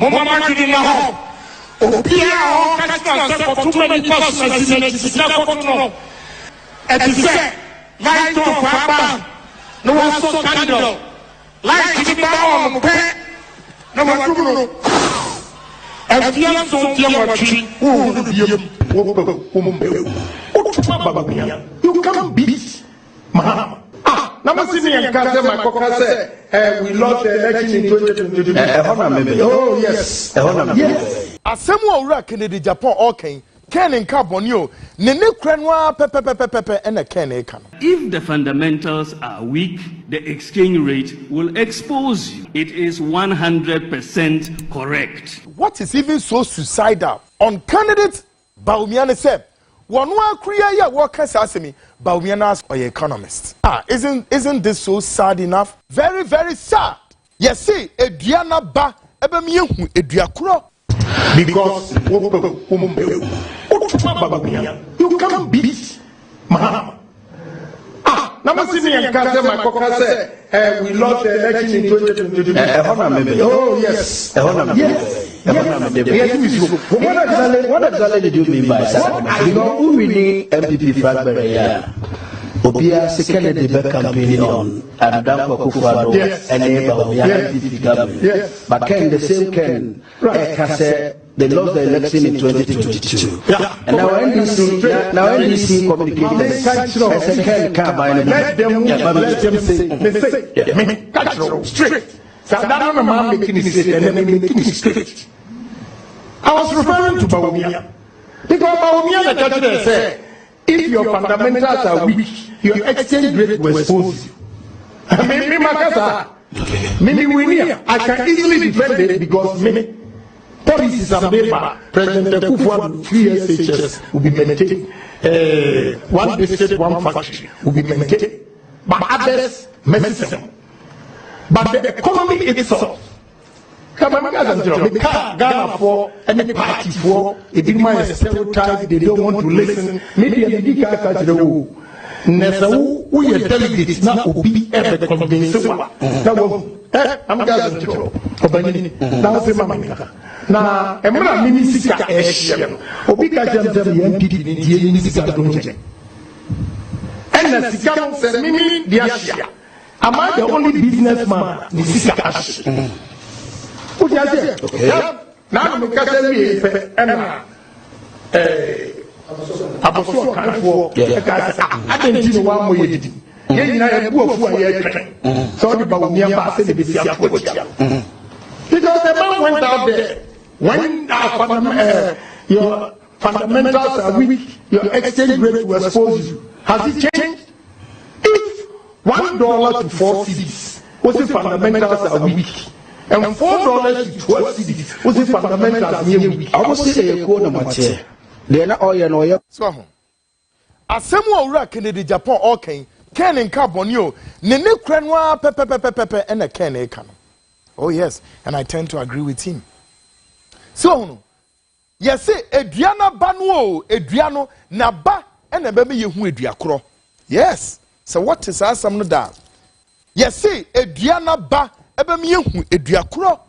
Mama didn't know. Oh, Pierre, for too many persons in it is never to know. And he said, light of Papa, no one so candle. Light to the bound, no one to know. And the answer to your tree, you can't beat Mahama. Number 6 and Kazema said, we lost the election in 2022. Oh, yes. Yes. As someone who Kennedy Japan, okay, Ken and Carbonio, Nene Cranwa, Pepe, and a Ken. If the fundamentals are weak, the exchange rate will expose you. It is 100% correct. What is even so suicidal? On candidate Bawumia said, one more Korea workers ask me, Bawumia or economist. Isn't this so sad enough? Very, very sad. Yes, see, a Diana Ba, Ebemiu, a Diakuro. Because you can't beat Mahama. Number 6 and Kazema said, we lost the election in 2022. Oh, yes. What exactly did you mean by that? You know, who really MPP Fratberry? Obia second debate campaign on Adam Kufuado and Bawumia MPP government. But Ken the same Ken they lost the election in 2022. And now NDC communicated as a Ken can't buy let them say cultural straight. So that man making it straight and then making it straight. I was referring to Bawumia. Because Bawumia the judge said, if your fundamentals are weak, your exchange rate will expose you. I can easily defend it because many policies are made by President Kufuor. 3 SHS will be maintained. One district, one factory will be maintained. But others, medicine. But the economy itself. Ghana for any party for a demand stereotype, they don't want to listen. Maybe a big catch the woo. Nessa, we are delegates now will be ever convinced. That was, I'm going to now say, Mamma. Now, Emma Minisika Asian, Obica Jam MPD in the Nisika Donje. And the Sikam said, Mimi, the Asia. Am I the only businessman in Nisika Asia? Okay. Now, because Emma, Apostle Canfor, I didn't know one way. I book for a train. So the Bawumia said the Bisia. Because the man went out there. When your fundamentals are weak, your exchange rate will expose you. Has it changed? If $1 to 4 cedis, what's the fundamentals are weak? And $4 to 12 cedis, what's the fundamentals near weak? I was saying a quarter much. They're not all your so. As someone who Kennedy Japan, okay, Ken and Carbonio, Nene Cranwa, Pepe, and a Ken Ekan. Oh, yes, and I tend to agree with him. So, yes, Adriana Banuo, Adriano, Naba, and a baby you who Adriacro. Yes, so what is our some that? Yes, Adriana Ba, Ebemy you who Adriacro.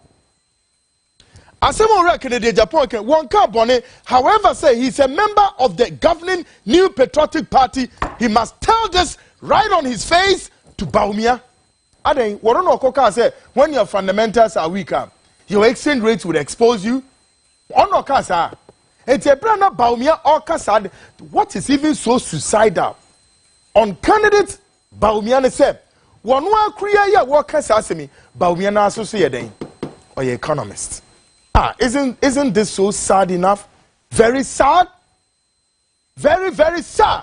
As someone reckoned in Japan, one carbon, however, say he's a member of the governing New Patriotic Party, he must tell this right on his face to Bawumia. I think what on Okoka said when your fundamentals are weaker, your exchange rates would expose you. On Okasa, it's a brand of Bawumia or Kasad. What is even so suicidal? On candidate Bawumia said, one more Korea workers ask me, Bawumia associate or your economist. Isn't this so sad enough? Very sad. Very, very sad.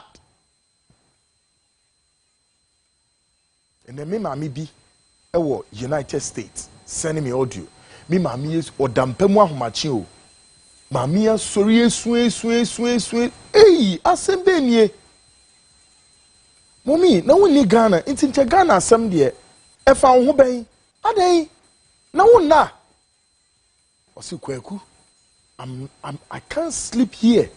And then me mami bi ewo United States sending me audio. Me mami is odampemu ahomachi o. Mami a sori esu. Hey, asembe nie. Mommy, na woni Ghana, ntinche Ghana asem de e fa wo ho ben. Adan. Na wonna. Osikweku. I can't sleep here.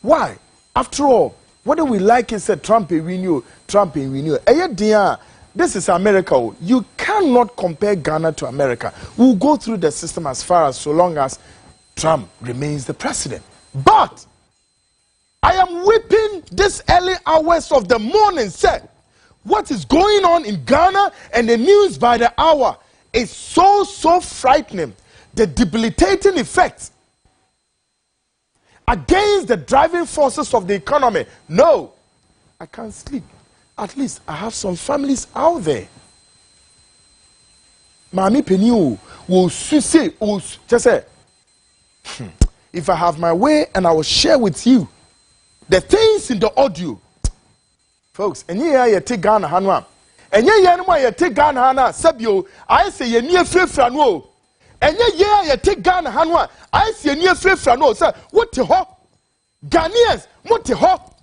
Why? After all, whether we like it, said Trump a renew. Eye dia this is America. You cannot compare Ghana to America. We'll go through the system as far as so long as Trump remains the president. But I am weeping this early hours of the morning, sir. What is going on in Ghana and the news by the hour is so frightening. The debilitating effects against the driving forces of the economy. No, I can't sleep. At least I have some families out there. Mami Penny will say, just say, if I have my way and I will share with you the things in the audio. Folks, and you take Ghana Hanwa. And you take Ghana Hana, Sabio, I say you near free frano. And you take Ghana Hanwa, I say near free frano, sir. What the ho? Ghanaians, what the ho?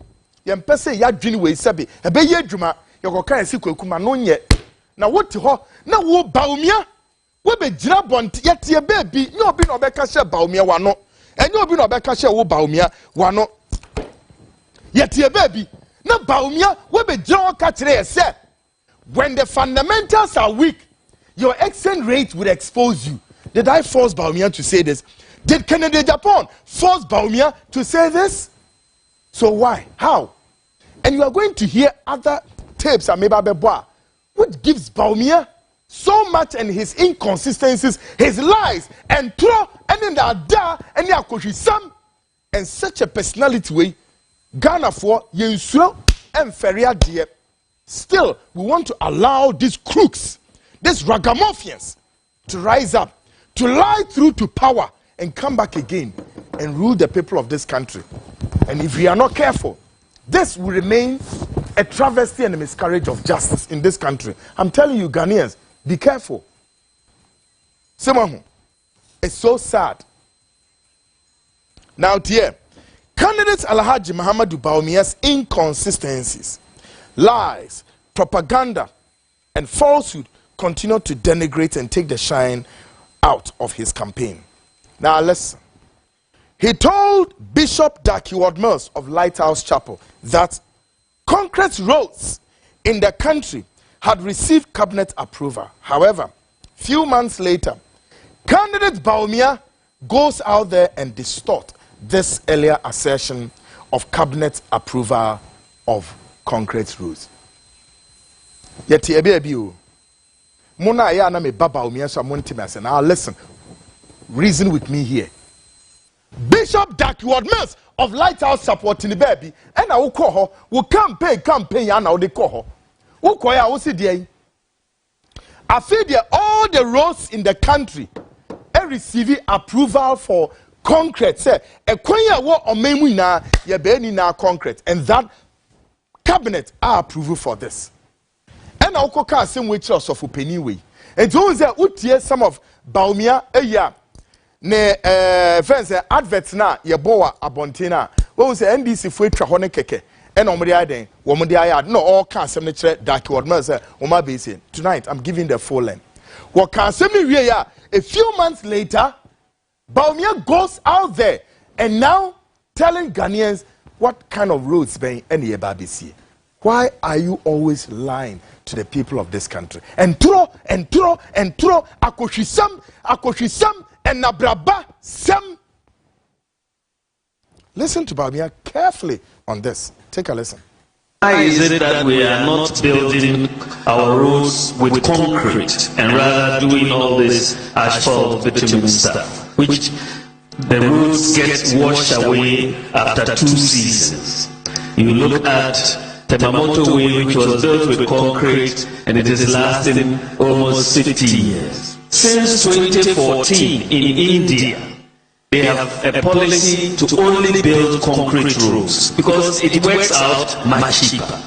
Yampese ya dwini we sabi ebe ye dwuma yokoka esi kwakuma no nye na wote ho na wo Bawumia we be gira bont yete baby no obi no beka hye Bawumia wano enye obi no beka hye wo Bawumia wano yete baby na Bawumia we be gira ka kire say when the fundamentals are weak your exchange rate will expose you. Did I force Bawumia to say this? Did Canada Japan force Bawumia to say this? So why? How? And you are going to hear other tapes, which gives Bawumia so much and his inconsistencies, his lies, and throw and in the ada and the and such a personality way. Ghana for Yensuro and Feria dear. Still, we want to allow these crooks, these ragamuffins, to rise up, to lie through to power, and come back again and rule the people of this country. And if we are not careful, this will remain a travesty and a miscarriage of justice in this country. I'm telling you, Ghanaians, be careful. It's so sad. Now, dear, candidates Alhaji Muhammadu Bawumia's inconsistencies, lies, propaganda, and falsehood continue to denigrate and take the shine out of his campaign. Now, listen. He told Bishop Dakiwad Mills of Lighthouse Chapel that concrete roads in the country had received cabinet approval. However, few months later, candidate Bawumia goes out there and distorts this earlier assertion of cabinet approval of concrete roads. Yet, now listen, reason with me here. Bishop Dakiwad Mills of Lighthouse supporting the baby, and I will call her, will campaign, and I will call her. Who call her, see the I feel that all the roads in the country are receiving approval for concrete. Say, a quenya war on Memuna, ye beni na concrete, and that cabinet are approval for this. And I will call same way of penny way. And those are utie some of Bawumia a year. Ne friends adverts na ye boa abontina wo say NDC fu atwa ho ne keke e no mo dey den wo mo dey ayad no all can asem ne kire Dakiwad man say wo ma be say tonight I'm giving the full length wo can asem ne wie ya a few months later Bawumia goes out there and now telling Ghanaians what kind of roads being any ABC. Why are you always lying to the people of this country and throw akoshisam and nabraba sem? Listen to Bawumia carefully on this. Take a listen. Why is it that we are not building our roads with concrete and rather doing all this asphalt bitumen stuff, which the roads get washed away after 2 seasons? You look at Temamoto Way, which was built with concrete, and it is lasting almost 50 years. Since 2014 in India, they have a policy to only build concrete roads because it works out much cheaper.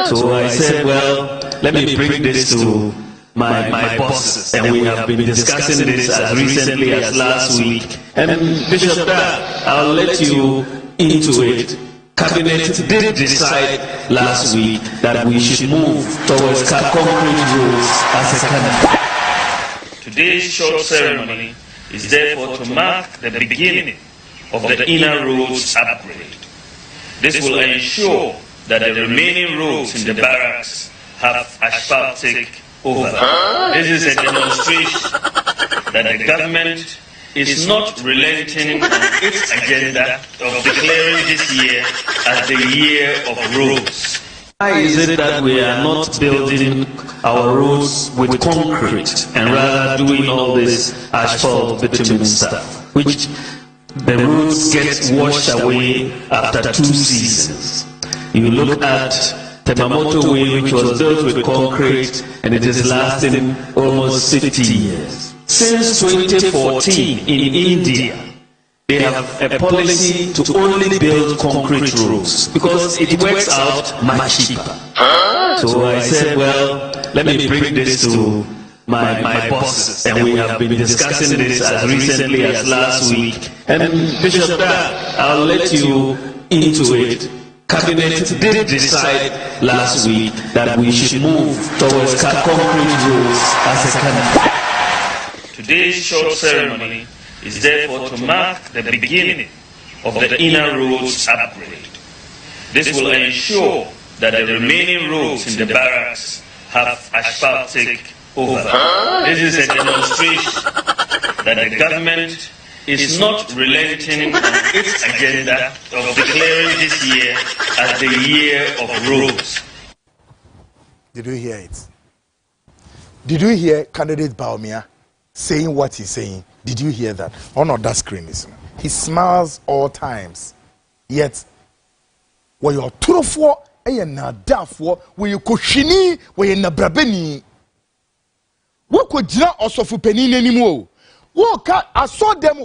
So I said, well, let me bring this to my bosses, and we have been discussing this as recently as last week. And Bishop, I'll let you into it. Cabinet did decide last week that we should move towards concrete roads as a country. Today's short ceremony is therefore to mark the beginning of the inner roads upgrade. This will ensure that the remaining roads in the barracks have asphaltic over. This is a demonstration that the government is not relenting on its agenda of declaring this year as the year of roads. Why is it that we are not building our roads with concrete and rather doing all this asphalt bitumen stuff, which the roads get washed away after 2 seasons? You look at the Mamoto Way, which was built with concrete, and it is lasting almost 50 years. Since 2014 in India, they have a policy to only build concrete roads because it works out much cheaper. So I said, well, let me bring this to my bosses, and we have been discussing this as recently as last week. And Bishop Dad, I'll let you into it. Cabinet did decide last week that we should move towards concrete roads as a country. Today's short ceremony is therefore to mark the beginning of the inner roads upgrade. This will ensure that the remaining roads in the barracks have asphaltic over. This is a demonstration that the government is not relenting on its agenda of declaring this year as the year of roads. Did you hear it? Did you hear candidate Bawumia saying what he's saying? Did you hear that? On that screen, he smiles all times. Yet, when you're true for, and you're not for, when you kushini, when you're not brabeni, what could you also for penny anymore? I saw them.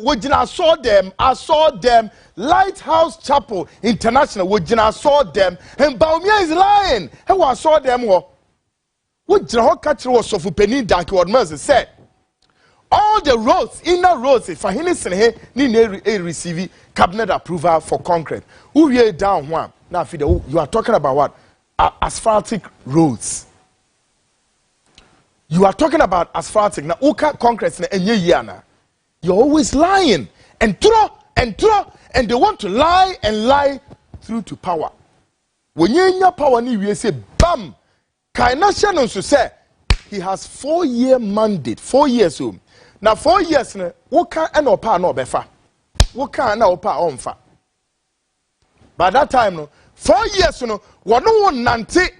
Lighthouse Chapel International. I saw them. And Bawumia is lying. And I saw them. What John catch was of penny dark what Mercy said. All the roads, inner roads, if I need receive cabinet approval for concrete. Who here down one? Now, you are talking about what? Asphaltic roads. You are talking about asphaltic. Now, Uka concrete and you're always lying and they want to lie and lie through to power. When you're in your power, you say, bam! Kaina Shannon say he has 4-year mandate, 4 years. Now 4 years, Uka and Opa no befa. Uka and Opa onfa. By that time, 4 years, wano nante,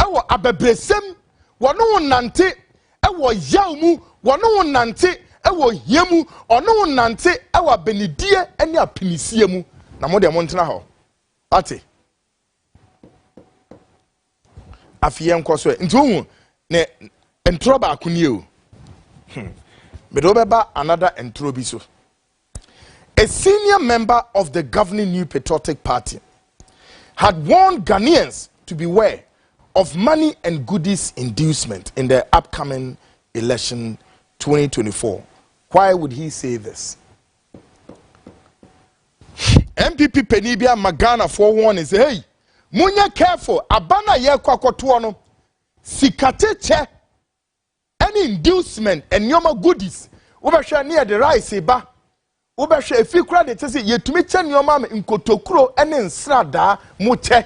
ewa abebresem. Wano nante ewo yaumu wano nante ewo hiemu ono nante ewo benidie ene apinisie mu na mo de mo ntena ho ate afie nkoso nti hu ne entro ba akuni o me do beba another entro bi so. A senior member of the governing New Patriotic Party had warned Ghanaians to beware of money and goodies inducement in the upcoming election 2024. Why would he say this? MPP Penibia Magana for one is hey, munya careful, abana ye kwakoto no, sikate che, any inducement and nyoma goodies. Ubasha near the rice ba. Ubasha if you credit say ye to me chen nyoma nkotokuro ene nsrada mu che.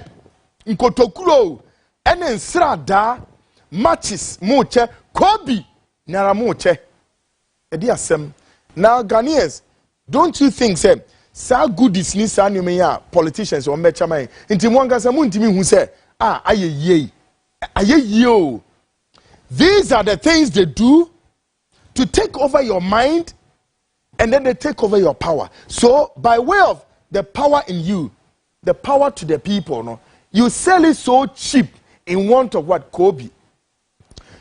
Nkotokuro ene nsrada matches mu che kobi nara mu che. Edi asem. Now Ghanaians, don't you think say sa goodies ni sa nyoma ya politicians o mecha man nti mo ngasa mu ntimi hu say aye ye. These are the things they do to take over your mind and then they take over your power. So by way of the power in you, the power to the people, no, you sell it so cheap in want of what? Kobe.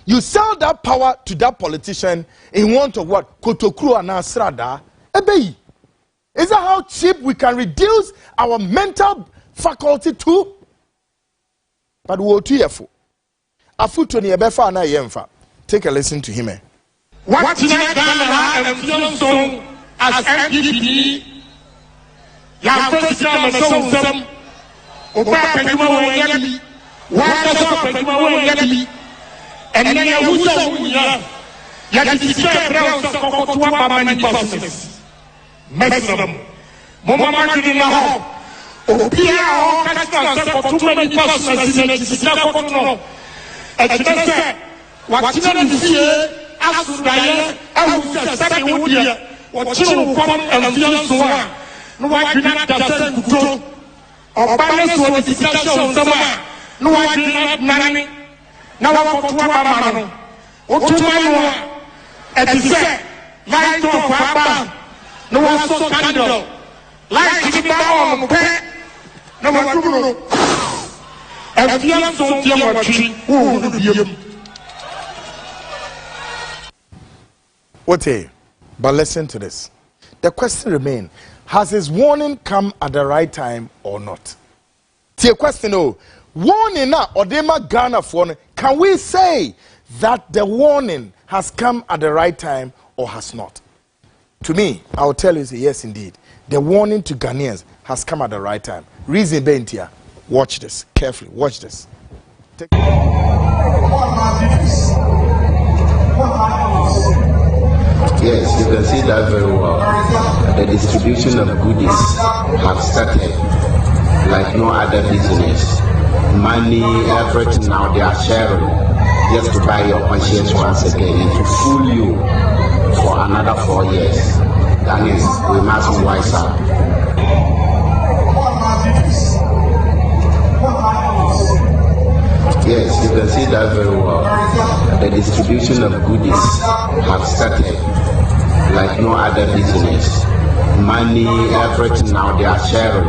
You sell that power to that politician in want of what? Kotokru and Asrada. Ebe. Is that how cheap we can reduce our mental faculty to? But we're too careful. Take a listen to him. What Ghana and Fion as MPP, ya first time some Opa Yami, Yami, and then you Mesram, Mama didn't know. Obia, too many persons in ɛkyerɛ sɛ wakyerɛ ne fie asodaeɛ ahu sɛ sɛde wo deɛ wɔkyere wo fam amfie nso a na woadwene da sɛ nkuto ɔba ne so ɔde sika hyɛ wo nsɛm a na woadwene nane na woakɔto abama no wotoma no a ɛte sɛ light of aba na woasɔ candle light ne ba ɔmo pɛ na wadum no afie nso deɛ watwi wo no biem. What? But listen to this. The question remains, has his warning come at the right time or not? The question, warning now, Odema Ghana for, can we say that the warning has come at the right time or has not? To me, I will tell you, yes, indeed. The warning to Ghanaians has come at the right time. Reason Bentia, watch this carefully. Watch this. Yes, you can see that very well. The distribution of goodies have started like no other business. Money, everything now they are sharing just to buy your conscience once again and to fool you for another 4 years. That is, we must be wiser. Yes, you can see that very well. The distribution of goodies have started like no other business. Money, everything now they are sharing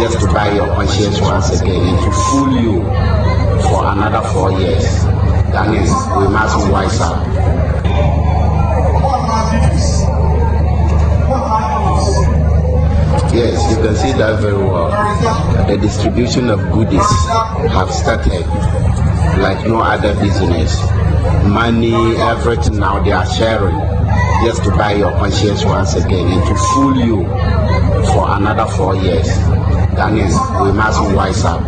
just to buy your conscience once again and to fool you for another 4 years. That is, we must be wiser. Yes, you can see that very well. The distribution of goodies have started like no other business. Money, everything now they are sharing just to buy your conscience once again and to fool you for another 4 years. That is, we must be wiser.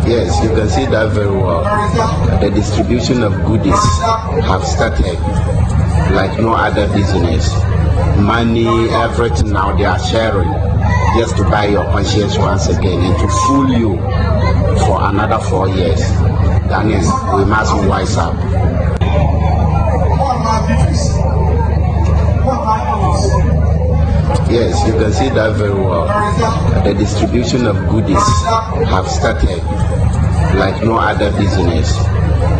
Yes, you can see that very well. The distribution of goodies have started like no other business. Money, everything now they are sharing just to buy your conscience once again and to fool you for another 4 years. That is, we must be wiser. Yes, you can see that very well. The distribution of goodies have started like no other business.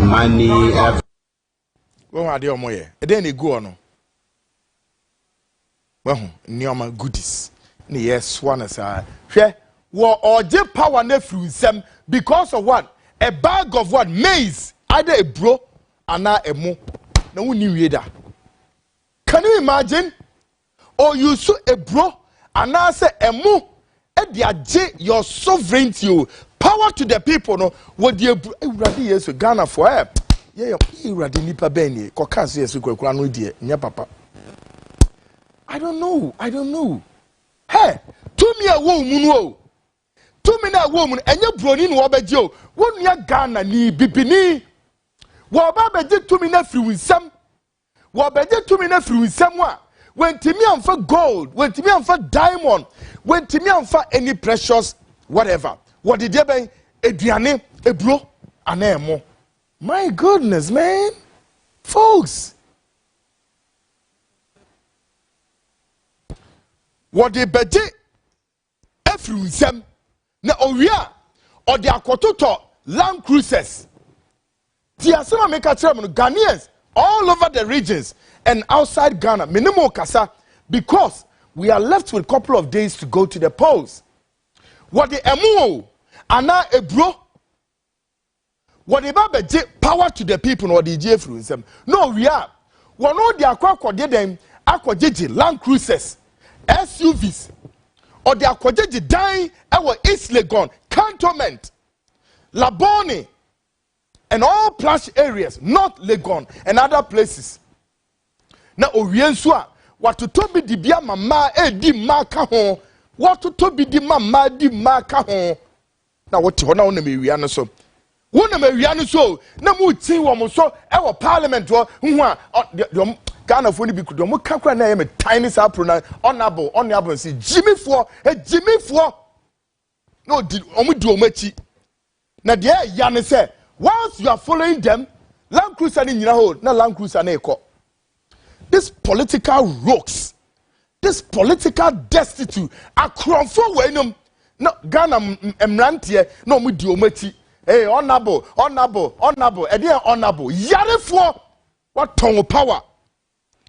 Money, everything. Well, I do more. Then you go on. Well, Nioma goodies. Yes, one is share. Well, or the power nephew them because of what? A bag of what? Maize, either a bro and now a mo. No one knew that. Can you imagine? Or you saw a bro and now say a mo. Your sovereignty, power to the people. No, what the yes Ghana for her. Yeah, you ready nipa benny. Kokas yes, we go dear. Nya papa. I don't know. Hey, to me a woman. To me a woman, and you brought in Wabajo. Won't ya Ghana ni bipini? Wabaja to me nephew with some. Wabaja to me nephew with someone. When Timmy and for gold, when Timmy and for diamond, when Timmy and for any precious whatever. What did they buy? Adriane, a bro, and a more. My goodness, man. Folks. What they budget? Every sem. Na oria or the akototo Land Cruisers. Tiasema make a term Ghanaians all over the regions and outside Ghana. Minimum kasa because we are left with a couple of days to go to the polls. What the emu ana ebro. What the baba power to the people or the JF them. No, we are. One of the aqua them Land Cruisers, SUVs. Or the akwajeji dying our East Legon, Cantonment, Labone, and all plush areas, North Legon, and other places. Now, Oriensua, what to tobi di bia mama di maka hon, what to tobi di mama di maka hon. Now, what to honor me riano so? Wona me riano so, na mu tin wo so, our parliament wo, nwa, Ghana for be could no kakra na me tiny sa pronoun honorable see Jimmy for no di omu di omachi na de ya ne say once you are following them Land Cruiser ni nyina ho na Land Cruiser na ekọ. This political rogues, this political destitute akronfo wenum no Ghana emrantie na omu di omachi. Hey, honorable e dey honorable yarefo what tongue power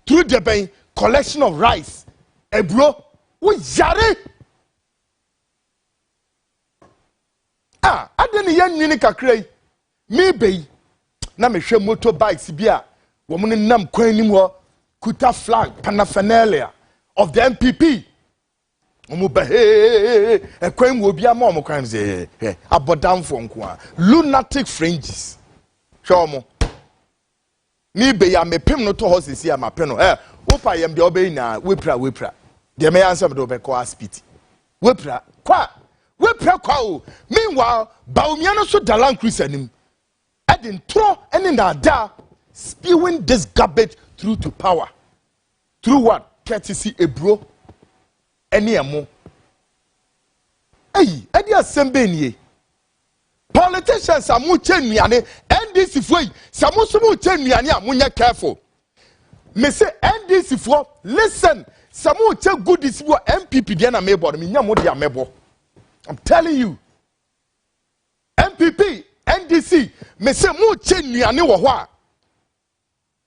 through the collection of rice ebro we yare adeni yan nyini kakrai me be na me hwe motorbikes bia wo mo nam kwan nim ho kuta flag paraphernalia of the MPP omo ba kwan wo bia ma omo kwan ze abodamfo nko lunatic fringes show mo me be ya me pem no to hosisi ya mape no wopa yam de obey na wepra de me answer do be ko aspiti wepra kwa o meanwhile Bawumia no so dalan Christianim adding throw any na da spewing this garbage through to power through what courtesy ebro any amo edi asembe nie politicians amu chenuane NDC foi samusumu chenuane amunya careful me say NDC for listen samu che goodies bo MPP dia na mebo me nya mo dia mebo I'm telling you MPP NDC me say mu chenuane wo ho a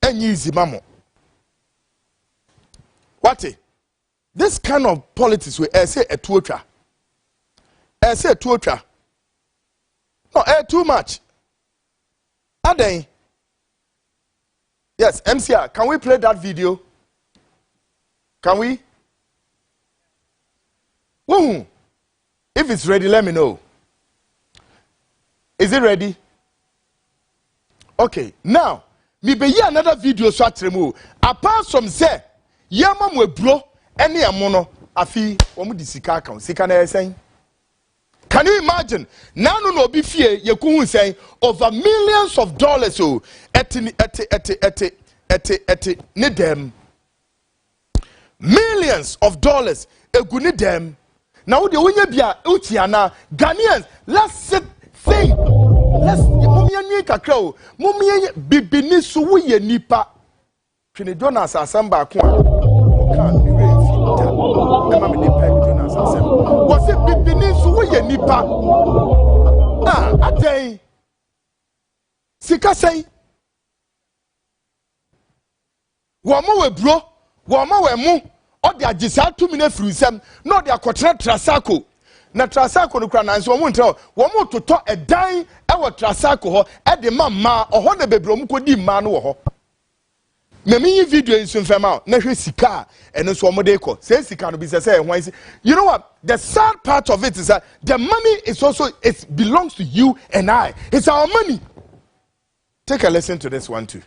enyi easy mamo what this kind of politics we say etuotwa no, too much. Aden. Yes, MCR, can we play that video? Can we? Woo. If it's ready, let me know. Is it ready? Okay, now, me be here another video so atremu. Apart from say, yama mwe bro, any amono, afi, omu di sika account, sika na esen. Can you imagine? Now no be fear you could say over millions of dollars so at need them millions of dollars e go need them. Now the winya bia utiana Ghanaians let's sit think let's mumia ni kakra o mumia bibini so wo ye nipa twene Jonas asamba ko a kan be refi da e ma me depend Jonas asamba was it bibini so wo ye nipa atay sika sei wo mo we bro wo mo we mu o de agisa 2 minutes free sem no de akotra trasako na trasako no kra nanso wo mo ntra wo mo toto edan e wo trasako ho e de mama oho na bebro mu kodi ma no wo ho me video insun fema na hwe sika eno so mo de ko say sika no bi say hwan si you know what the sad part of it is that the money is also it belongs to you and I. It's our money. Take a listen to this one too.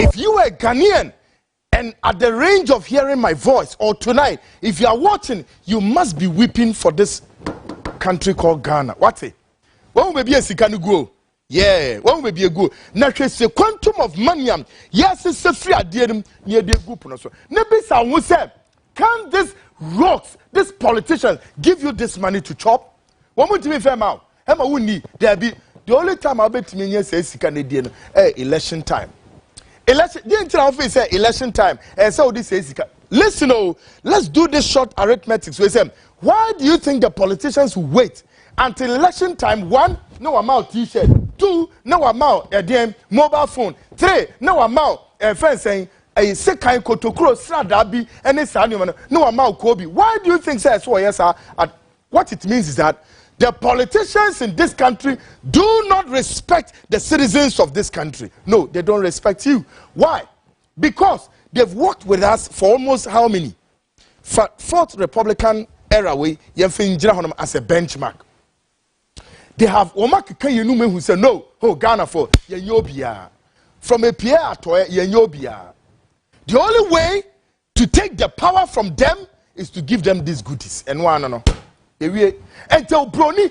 If you are Ghanaian and at the range of hearing my voice, or tonight, if you are watching, you must be weeping for this country called Ghana. What's it? When will be a sikanu go? Yeah, when will be a go? Naturally, the quantum of money. Yes, it's a free idea near the group. Nebisa who said, can these rocks, these politicians, give you this money to chop? What would you be fair now? Emma who need there be the only time I'll bet me says Canadian election time. Election, the entire office say election time. And so this says, listen, let's do this short arithmetic. So why do you think the politicians who wait until election time. 1, no amount t-shirt. 2, no amount a mobile phone. 3, no amount friend saying a second kotokro stradabi and it's no amount Kobe. Why do you think so? Yes, sir. What it means is that the politicians in this country do not respect the citizens of this country. No, they don't respect you. Why? Because they've worked with us for almost how many? Fourth Republican era way as a benchmark. They have who say no, Ghana for Yenyobia. From a Pierre to Yenyobia. The only way to take the power from them is to give them these goodies. And no. Until Brony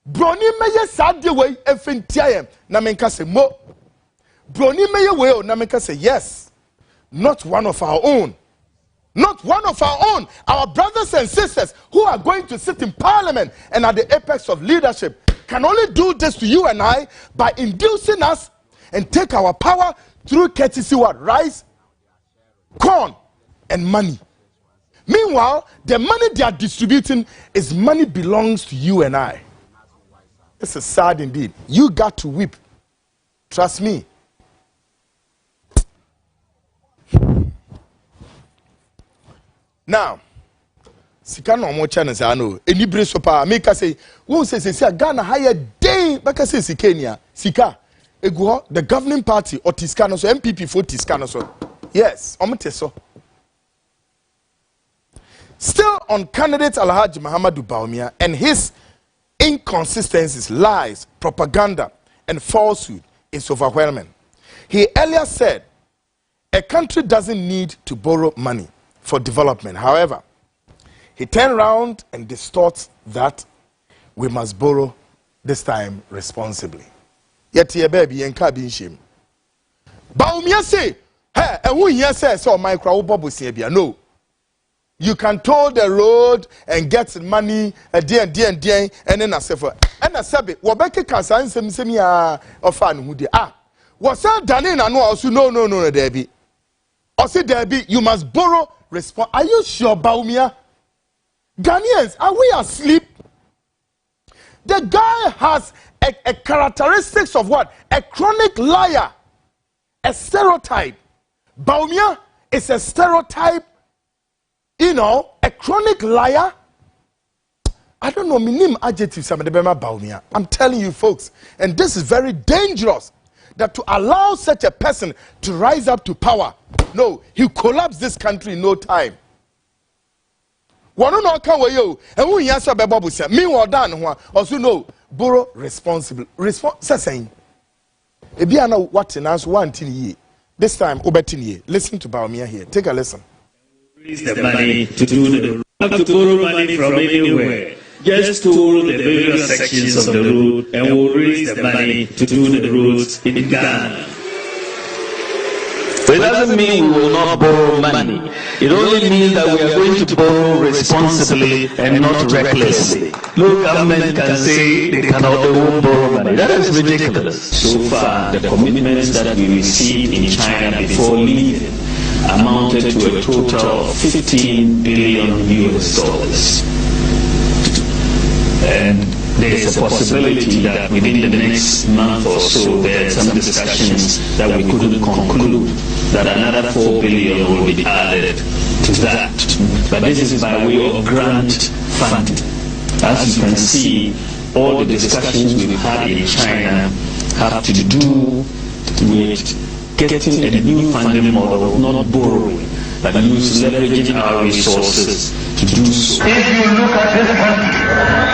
meye sad way efentiam na menka say mo. Brony meye way na menka say yes. Not one of our own. Not one of our own. Our brothers and sisters who are going to sit in parliament and at the apex of leadership can only do this to you and I by inducing us and take our power through courtesy what? Rice, corn, and money. Meanwhile, the money they are distributing is money belongs to you and I. This is sad indeed. You got to weep. Trust me. Now, Sikano mo channels I know. Any brace of power make us say, who says Ghana higher day back say Kenya, Sika, Ego, the governing party or Tiscano, so MPP for Tiscano. So yes, Ometeso. Still on candidate Alhaji Mahama Bawumia and his inconsistencies, lies, propaganda, and falsehood is overwhelming. He earlier said, a country doesn't need to borrow money for development. However, he turned around and distorts that we must borrow this time responsibly. Yet here baby and cabin shame. Bawumia say, hey, and who here says so micro bobo sebia. No. You can toll the road and get money and then I say for and I said Wabeke Kansan Semia or fan who de was that done in and also no Debbie. Or say Debbie, you must borrow response. Are you sure, Bawumia? Ghanaians, are we asleep? The guy has a characteristics of what? A chronic liar, a stereotype. Bawumia is a stereotype. You know, a chronic liar. I don't know, my name adjectives. Bawumia. I'm telling you, folks, and this is very dangerous. That to allow such a person to rise up to power, no, he collapsed this country in no time. One no can we you, and we answer by Babu said, meanwhile, done also no, borrow responsible. Saying, Ebiana what in us 1 ye. This time, Obertini, listen to Bawumia here. Take a listen. Raise the money to do to borrow money from anywhere. Just tool the various sections of the road and we'll raise the money to do the roads in Ghana. It doesn't mean we will not borrow money. It only means that we are going to borrow responsibly and not recklessly. No government can say they won't borrow money. That is ridiculous. So far, the commitments that we received in China before leaving amounted to a total of $15 billion. And there is a possibility that within the next month or so there are some discussions that we couldn't conclude, that another $4 billion will be added to that. But this is by way of grant funding. As you can see, all the discussions we've had in China have to do with getting a new funding model, not borrowing, but leveraging our resources to do so. If you look at this country,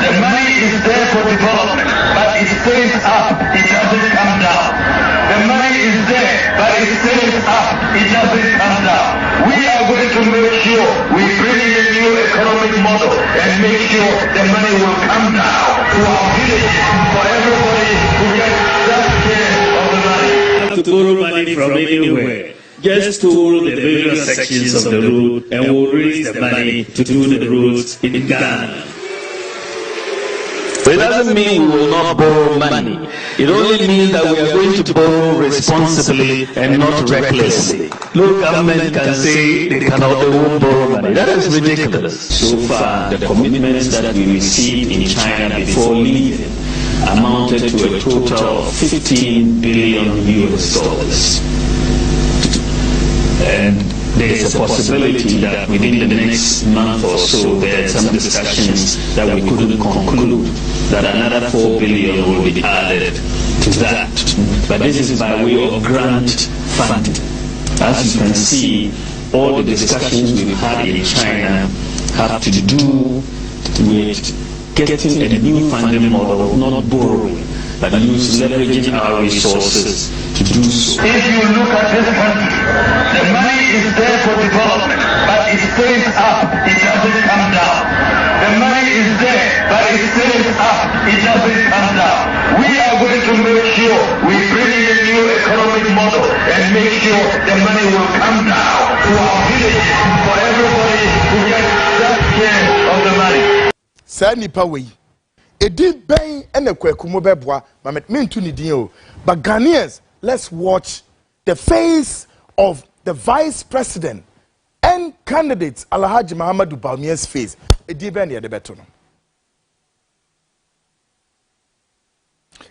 the money is there for development, but it stays up, it doesn't come down. The money is there, but it stays up, it doesn't come down. We are going to make sure we bring in a new economic model and make sure the money will come down to our villages for everybody to get that share of the money. To borrow money from anywhere. Just tool the various sections of the road and we'll raise the money to do the roads in Ghana. But it doesn't mean we will not borrow money. It only means that we are going to borrow responsibly and not recklessly. No government can say they won't borrow money. That is ridiculous. So far, the commitments that we received in China before leaving amounted to a total of $15 billion. And there is a possibility that within the next month or so there are some discussions that we couldn't conclude, that another $4 billion will be added to that. But this is by way of grant funding. As you can see, all the discussions we've had in China have to do with getting a new funding model, not borrowing, but leveraging our resources to do so. If you look at this country, the money is there for development, but it stays up, it doesn't come down. The money is there, but it stays up, it doesn't come down. We are going to make sure we bring in a new economic model and make sure the money will come down to our village for everybody to get that share of the money. Sani Paway. Edi bang and a kwekumo bebwa, mamet mintu ni dio. But Ghanaians, let's watch the face of the vice president and candidates Alhaji Mahama Bawumia's face. Edi bang ya debetono.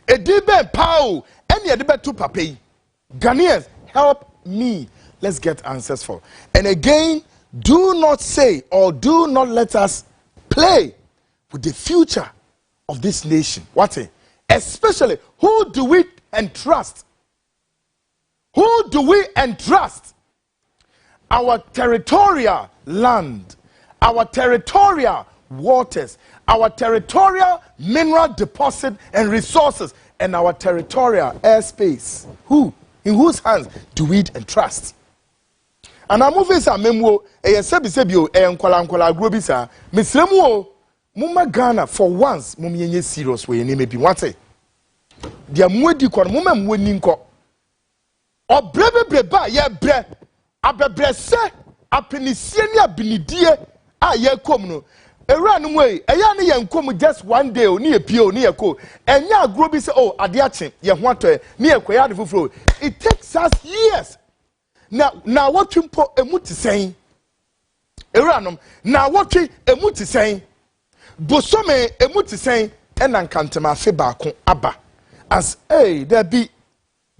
Edi bang pow and ya debetu papi. Ghanaians, help me. Let's get answers for. And again, do not say or do not let us play with the future of this nation. What? Especially, who do we entrust? Who do we entrust our territorial land, our territorial waters, our territorial mineral deposit and resources, and our territorial airspace? Who? In whose hands do we entrust? And I'm moving some memo, a sebisebio, and Kolankola Grobisa, Miss Lemuo. Muma Ghana for once, mummy serious way, and maybe what say? Dear Moody Con, Mumma winning co. Or breba, ya bre, abebrese, a penisiania binidia, ye comno. A run away, a yanny and come just one day, near Pio, near Co. And ya groby say, oh, adiachin, ya want to near Quayadi flow. It takes us years. Now what you put a muti saying? A random, now what you a muti saying? Bosome emuti saying enankantema febako aba as there be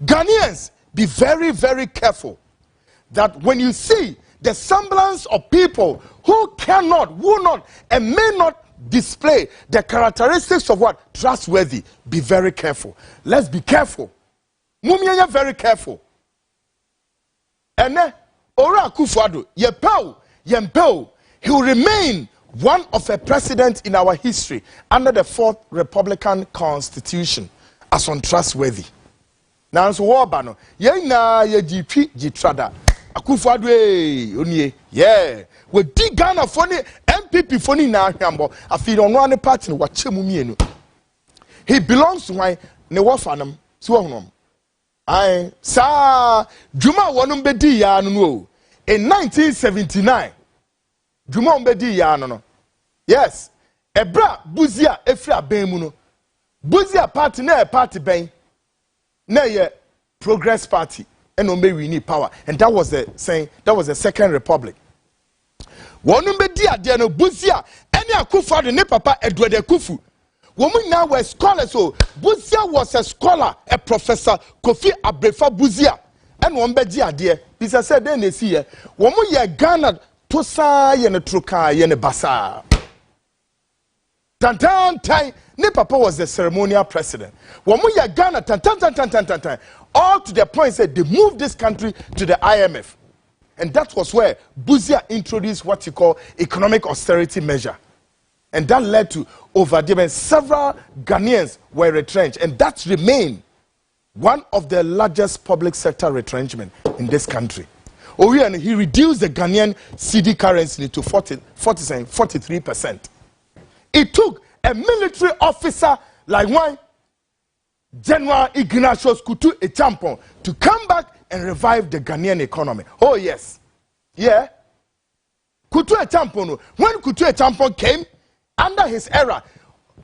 Ghanaians, be very, very careful that when you see the semblance of people who cannot, will not, and may not display the characteristics of what? Trustworthy. Be very careful. Let's be careful. Mumiya very careful. And Ora Kufuado, Yempeo, he will remain one of a president in our history under the 4th Republican Constitution as untrustworthy. Now, so Wabano, Yana Yajipi Jitrada, Akufadwe, Unye, yeah, we dig Ghana for MPP for now, I feel on one party, what Chemumienu. He belongs to my Newafanum, Swamum. I sa Juma Wanum ya no in 1979. Juma Umbedi ya no. Yes, Ebra Buzia Efra Bemuno. Buzia party na party ben. Na ye Progress Party and we need power. And that was the saying, that was the Second Republic. Wanumbedi adiano Buzia any Akufa de ne papa Edward Kufu. Women now were scholars, so Buzia was a scholar, a professor, Kofi Abrefa Buzia. And one bedia dear, Pisa said then they see ye. Woman ye Ghana Tosa yene Truka yene Basa. Tantan time, ne papa was the ceremonial president. Woman ye Ghana tan. All to the point said they moved this country to the IMF. And that was where Buzia introduced what you call economic austerity measure. And that led to over several Ghanaians were retrenched. And that remained one of the largest public sector retrenchment in this country. And he reduced the Ghanaian cedi currency to 43%. It took a military officer like one General Ignatius Kutu Agyapong to come back and revive the Ghanaian economy. Oh yes. Yeah. Kutu Agyapong, when Kutu Agyapong came, under his era,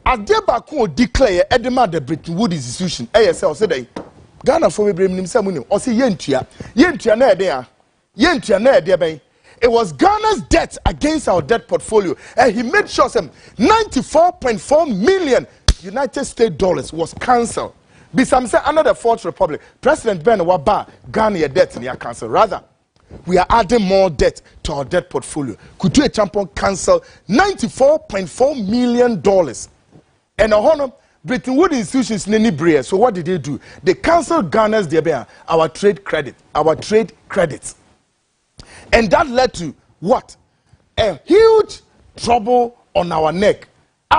Agyapong declare edema the Bretton Woods institution ASL said Ghana for me bring him some or say yentua na there yentua na there. It was Ghana's debt against our debt portfolio, and he made sure some 94.4 million United States dollars was cancelled. Bisam said under the Fourth Republic, President Ben Waba Ghana debt in your cancel. Rather, we are adding more debt to our debt portfolio. Kutu Agyapong cancelled $94.4 million. And Bretton Woods institutions nini brea. So what did they do? They cancelled Ghana's our trade credits. And that led to what? A huge trouble on our neck.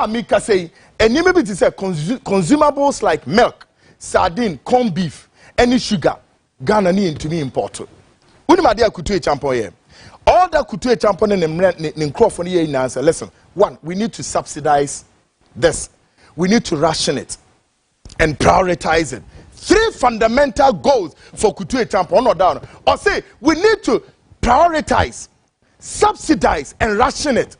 Mika say, and you maybe to say consumables like milk, sardine, corned beef, any sugar, Ghana need to be imported. Unimadia Kutu Agyapong here. All that Kutu Agyapong in Crawford here in answer. Listen, one, we need to subsidize this. We need to ration it and prioritize it. 3 fundamental goals for Kutu Agyapong. No down. Or say we need to prioritize, subsidize, and ration it.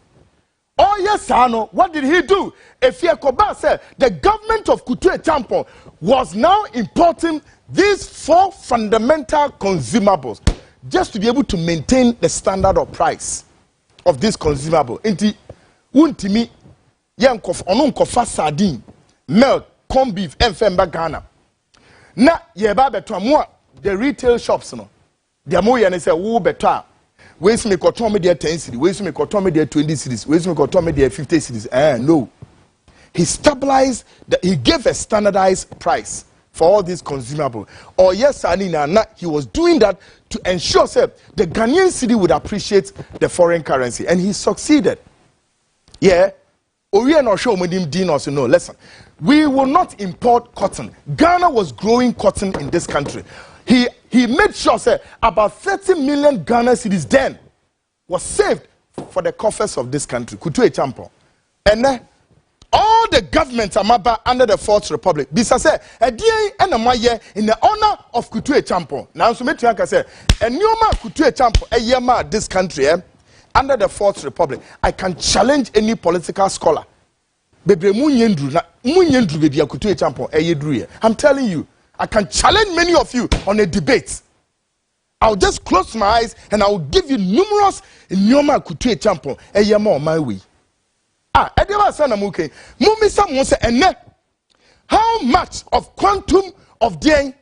Oh yes, I know. What did he do? If Koba said the government of Kutu Agyapong was now importing these 4 fundamental consumables just to be able to maintain the standard of price of this consumable. Inti untimi yankof onunkofa sardine, milk, corned beef, and femba Ghana. Na yeba betwa the retail shops no. The Amoya and say, "Who better? Where's me got me there 10 cities? Where's me got me there 20 cities? Where's me got me there 50 cities?" No. He stabilized. He gave a standardized price for all these consumables. Or yes, he was doing that to ensure that the Ghanaian city would appreciate the foreign currency, and he succeeded. Yeah. We are not sure no. Listen, we will not import cotton. Ghana was growing cotton in this country. He made sure that about 30 million Ghana cedis then was saved for the coffers of this country. Kutu Agyapong. And then all the governments are under the Fourth Republic. This I say a day and a year in the honor of Kutu Agyapong. Now so me to say a new man Kutu Agyapong a year this country under the Fourth Republic. I can challenge any political scholar. I'm telling you, I can challenge many of you on a debate. I'll just close my eyes and I'll give you numerous Nyoma Kutu Agyapong a year more my way. How much of quantum of the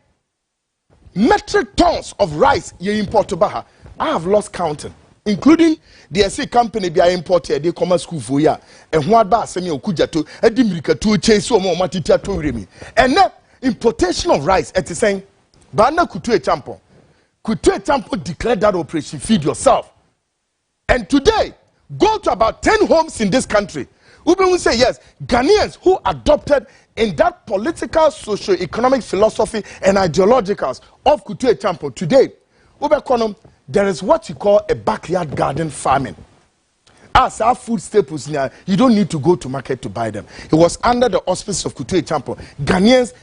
metric tons of rice you import to Baha? I have lost counting, including the SC company they are imported, they come school for ya, and what ba semi okujato, a dimrika to chase so more matita to remi. And now importation of rice at the same Bana Kutu Agyapong. Kutu Agyapong declared that operation feed yourself. And today, go to about 10 homes in this country. We will say yes, Ghanaians who adopted in that political, socio-economic philosophy and ideologicals of Kutu Agyapong today, there is what you call a backyard garden farming. As our food staples now, you don't need to go to market to buy them. It was under the auspices of Kutu Agyapong. Ghanaians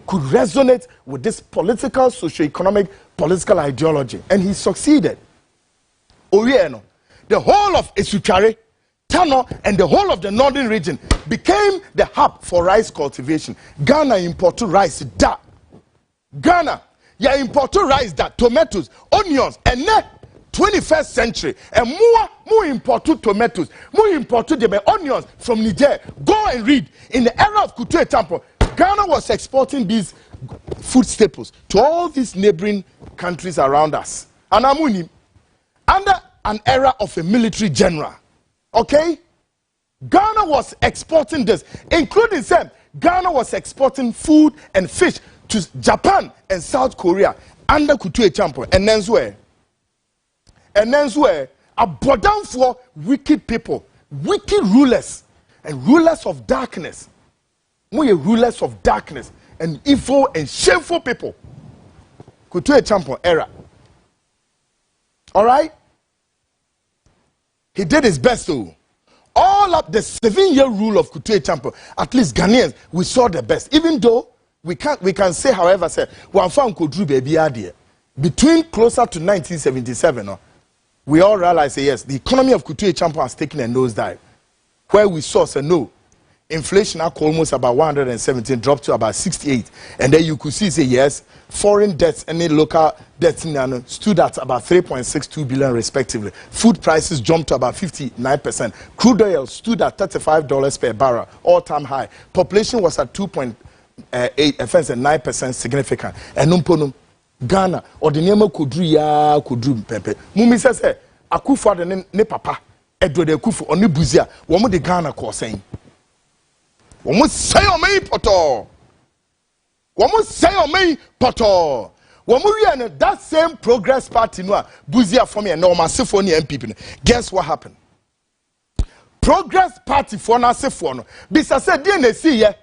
could resonate with this political, socio-economic, political ideology. And he succeeded. Orieno, the whole of Esuchare, Tano, and the whole of the northern region became the hub for rice cultivation. Ghana imported rice, Ghana, ya imported rice, tomatoes, onions, and now 21st century, and more imported tomatoes, more imported the onions from Niger. Go and read. In the era of Kutu Agyapong, Ghana was exporting these food staples to all these neighboring countries around us. And Amuni, under an era of a military general, okay? Ghana was exporting this, including some. Ghana was exporting food and fish to Japan and South Korea under Kutu Agyapong. And then where a bodam for wicked people, wicked rulers, and rulers of darkness. We are rulers of darkness and evil and shameful people. Kutu Agyapong era. All right? He did his best though. All up the 7-year rule of Kutu Agyapong, at least Ghanaians, we saw the best. Even though we can say, however, say one found Kodru baby idea. Between closer to 1977, we all realize, yes, the economy of Kutu Agyapong has taken a nosedive. Where we saw, say no, inflation almost about 117, dropped to about 68. And then you could see, say, yes, foreign debts and local debts stood at about 3.62 billion respectively. Food prices jumped to about 59%. Crude oil stood at $35 per barrel, all-time high. Population was at 2.9% significant. And Ghana, or the name of Kudru Pepe. Mumi says, Akufa de ne papa, Edward Akufu, or Nibuzia, one the Ghana call saying. One must say on me, Poto. One must say on me, Poto. One more that same Progress Party, no, Buzia for me and no massive for MPP. Guess what happened? Progress Party for Nasifon. Because I said, DNC,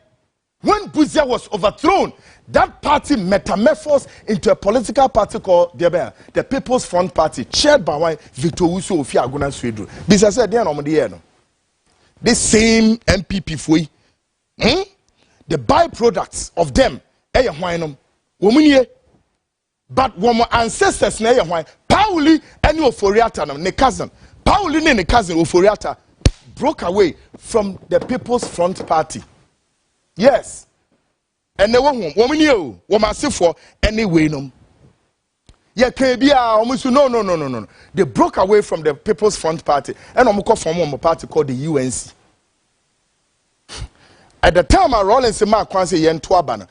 when Buzia was overthrown, that party metamorphosed into a political party called the People's Front Party, chaired by Victor Uso Ofia Aguna Swedru. Because I said, the same MPP fui. The byproducts of them, but when ancestors Pauli and Oforiata, ne cousin, Pauli and cousin Oforiata broke away from the People's Front Party. Yes. And the woman say for anyway no. Yeah, no. They broke away from the People's Front Party and form a party called the UNC. At the time I roll and say my kwanse yen to abana.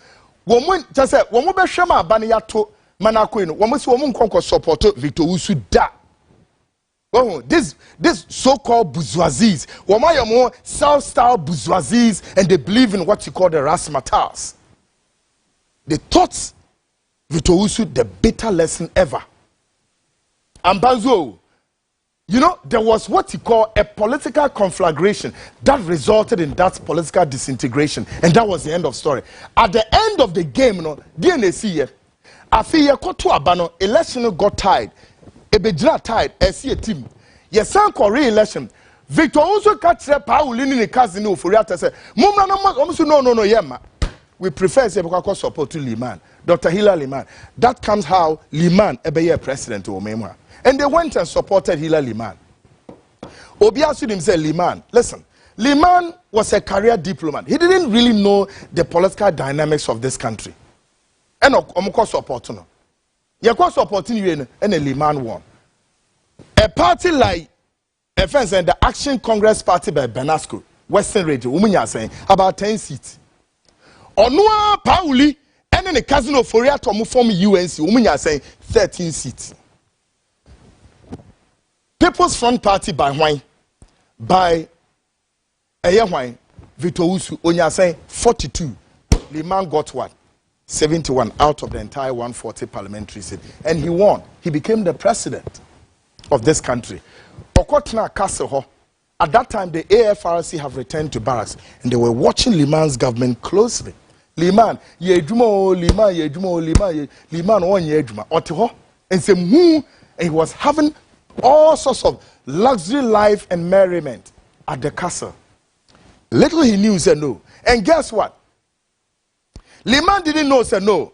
Woman just said woman be shama abana ya to manako no. Woman say woman konko support Victor Usu da. Oh, this so-called bourgeoisies, woman are more South-style bourgeoisies, and they believe in what you call the razzmatazz. They taught Victor Usu the bitter lesson ever. And Banzo, you know, there was what you call a political conflagration that resulted in that political disintegration, and that was the end of story. At the end of the game, you know, DNC, after you got to Abano, election got tied. Ebejira tied, a team. Yes, some re-election. Victor also catch the power in the casino for Riata say, no, yema. We prefer to support to Liman, Dr. Hilary Liman. That comes how Liman ebeye president or Mema. And they went and supported Hilary Liman. Obia Sudim said, Liman, listen, Liman was a career diplomat. He didn't really know the political dynamics of this country. And omko support no. Yekwa supporting you and a Liman won. A party like FNS and the Action Congress Party by Benasco, Western Region, women are saying about 10 seats. Onua Pauli and then a cousin of Foria Tomu form UNC, women are saying 13 seats. People's Front Party by Wine, by Wine, Victor Usu, Onya saying 42. Liman got what? 71 out of the entire 140 parliamentary seat. And he won. He became the president of this country. Okotna Castle, at that time, the AFRC have returned to barracks, and they were watching Liman's government closely. Liman, Liman, one Yeduma, Otiho, and and he was having all sorts of luxury life and merriment at the castle. Little he knew, said no. And guess what? Liman didn't know, said no.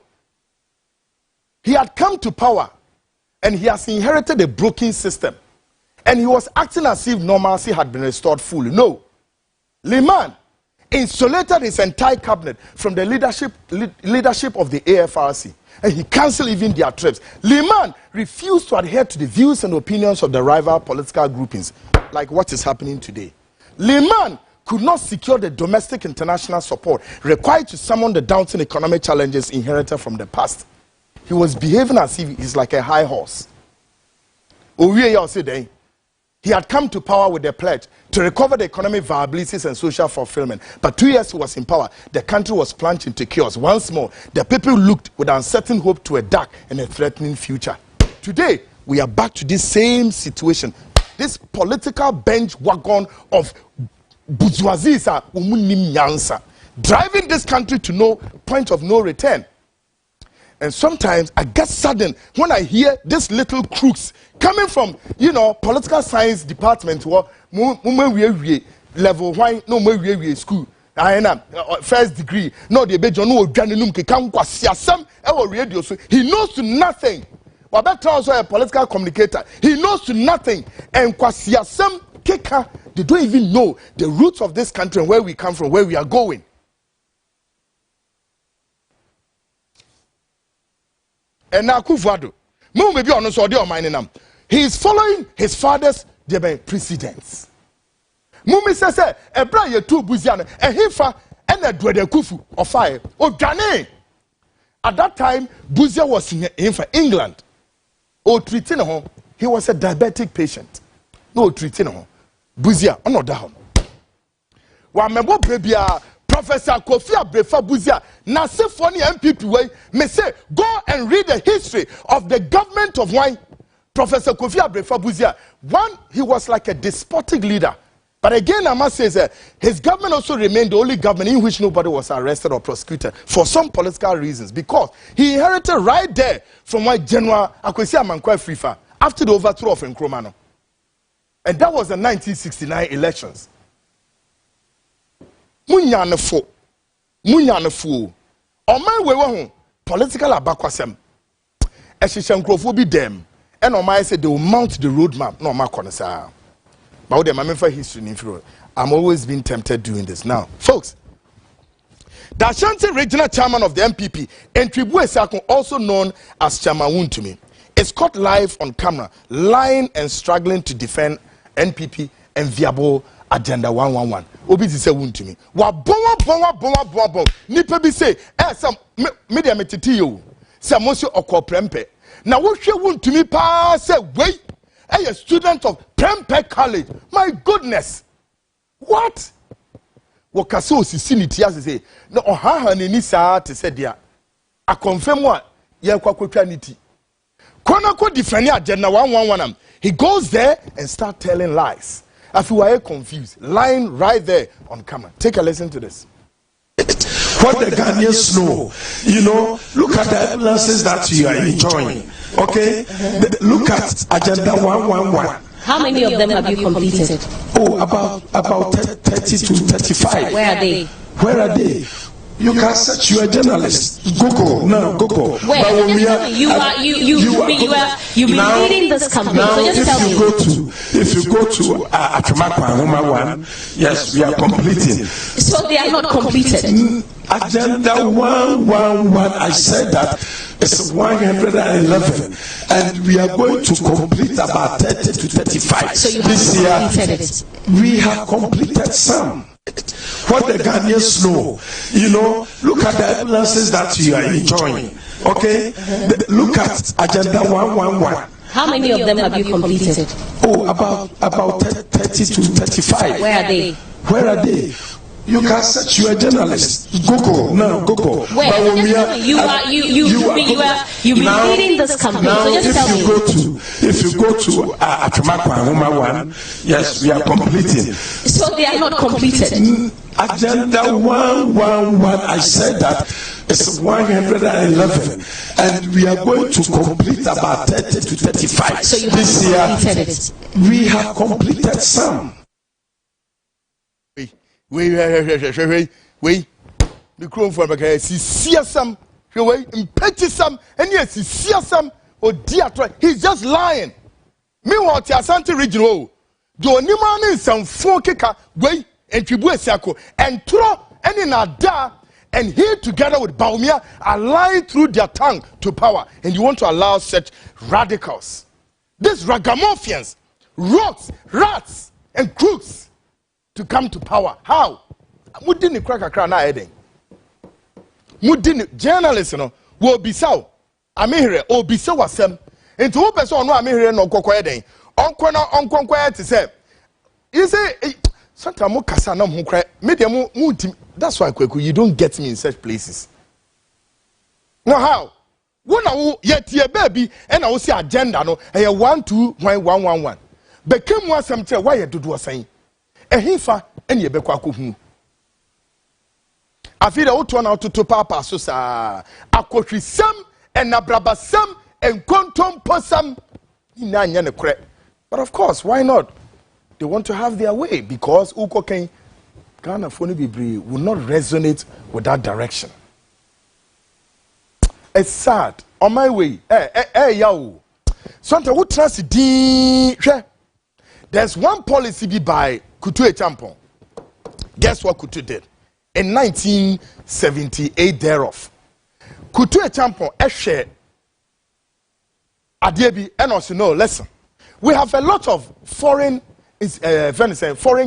He had come to power and he has inherited a broken system. And he was acting as if normalcy had been restored fully. No. Liman insulated his entire cabinet from the leadership of the AFRC. And he cancelled even their trips. Liman refused to adhere to the views and opinions of the rival political groupings, like what is happening today. Liman could not secure the domestic international support required to summon the daunting economic challenges inherited from the past. He was behaving as if he's like a high horse. He had come to power with a pledge to recover the economic viabilities and social fulfillment. But 2 years he was in power, the country was plunged into chaos. Once more, the people looked with uncertain hope to a dark and a threatening future. Today, we are back to this same situation. This political bench wagon of bourgeoisie driving this country to no point of no return. And sometimes I get saddened when I hear these little crooks coming from, you know, political science department or level why no school. First degree. No, the bejo no radio. So he knows to nothing. Wabeta also a political communicator. He knows to nothing. And kwasiasem keka they don't even know the roots of this country and where we come from, where we are going. And now Kufuado, maybe on us he is following his father's precedents. Mumi says, "A brother two buziana, a hifa, and a dwede kufu of fire. Oh, Ghana." At that time, Buzia was in England. Oh, treating home, he was a diabetic patient. No treating home, Buzia, oh no down. Wa mebo baby Professor Kofi Abrefa Buzia, na se funny MPP way, me say go and read the history of the government of wine. Professor Kofi Abrefa Buzia, one, he was like a despotic leader. But again, I must say that his government also remained the only government in which nobody was arrested or prosecuted for some political reasons, because he inherited right there from why General Akwesi Amankwa Frifa after the overthrow of Nkrumah. And that was the 1969 elections. Munyanefo. On my way, political abakwasem. Eshishan Krofo be them. And on my say they will mount the roadmap. No, my connoisseur. But for history, I'm always been tempted doing this. Now, folks, the Ashanti regional chairman of the MPP, Entribu Esakon, also known as Chairman Wuntumi, is caught live on camera, lying and struggling to defend NPP and viable Agenda 111. Obi say Wuntumi. Wa bon. Nipa bi say, some media metiti yo. Say Monsieur Okoprempe. Now what she Wuntumi pa say wait. A student of Prempeh College. My goodness. What? Wakaso sisiniti as say. No ohaha ni sa te say dia. I confirm what ye kwakotwa niti. Kona ko defend Agenda 111. He goes there and start telling lies. I feel why confused. Lying right there on camera. Take a listen to this. What the Ghanaians know, look at the ambulances that you are enjoying. Okay? Look at Agenda 111. How many of them have you completed? Oh, about 30 to 35. Where are they? Where are they? You can search. You are a journalist. Google. Where? You've been leading this company. Now, so just tell me. If you go to Agyapong Homa 1, yes, we are completing. So they are not completed. Agenda 111. I said that it's 111, and we are going to complete about 30 to 35. So you this have year. completed it. We have completed some. What the Ghanaians know, look at the ambulances that you are enjoying. Okay? Look at Agenda 111. How many of them have you completed? Oh, about 30 to 35. Where are they? Where are they? You can search. You are a journalist. Google. Where? Bawumia, you've been leading this company. Now, so just tell me. If you go to Agyapong Homa 1, yes, we are completing. So they are not completed. Agenda 111. I said that it's 111, and we are going to complete about 30 to 35. So you have this year. completed it. We have completed some. Wait. The crown for a see some, impeti some, and yes, he sees some, or dear, he's just lying. Meanwhile, the Ashanti region, do Niman is some 4 kicker, way, and Tribu Sako, and throw any nada, and here together with Bawumia are lying through their tongue to power, and you want to allow such radicals, these ragamuffins, rogues, rats, and crooks to come to power. How? Mudini crack na heading. Mudini journalists will be so. Amihre or be so wasem. Into who person no amihre no kokwa heading. Onkwa to say. You say sometimes kasa na mu kra media mu that's why Kweku you don't get me in such places. Now how? Wona yet ye baby and I will see agenda no 12111. Became one some tell why you do saying. Ehifa eni ebekwa akohu afide oto na ototo papa so sa akohwisam enabrabasam enkontomposam ina anya ne kure. But of course, why not? They want to have their way because ukoken Ghana phone bibri will not resonate with that direction. It's sad. On my way, yawo. Sometimes we trust di. There's one policy by Kutu Agyapong. Guess what Kutu did? In 1978 thereof. Kutu Agyapong share Adiebi and also no listen. We have a lot of foreign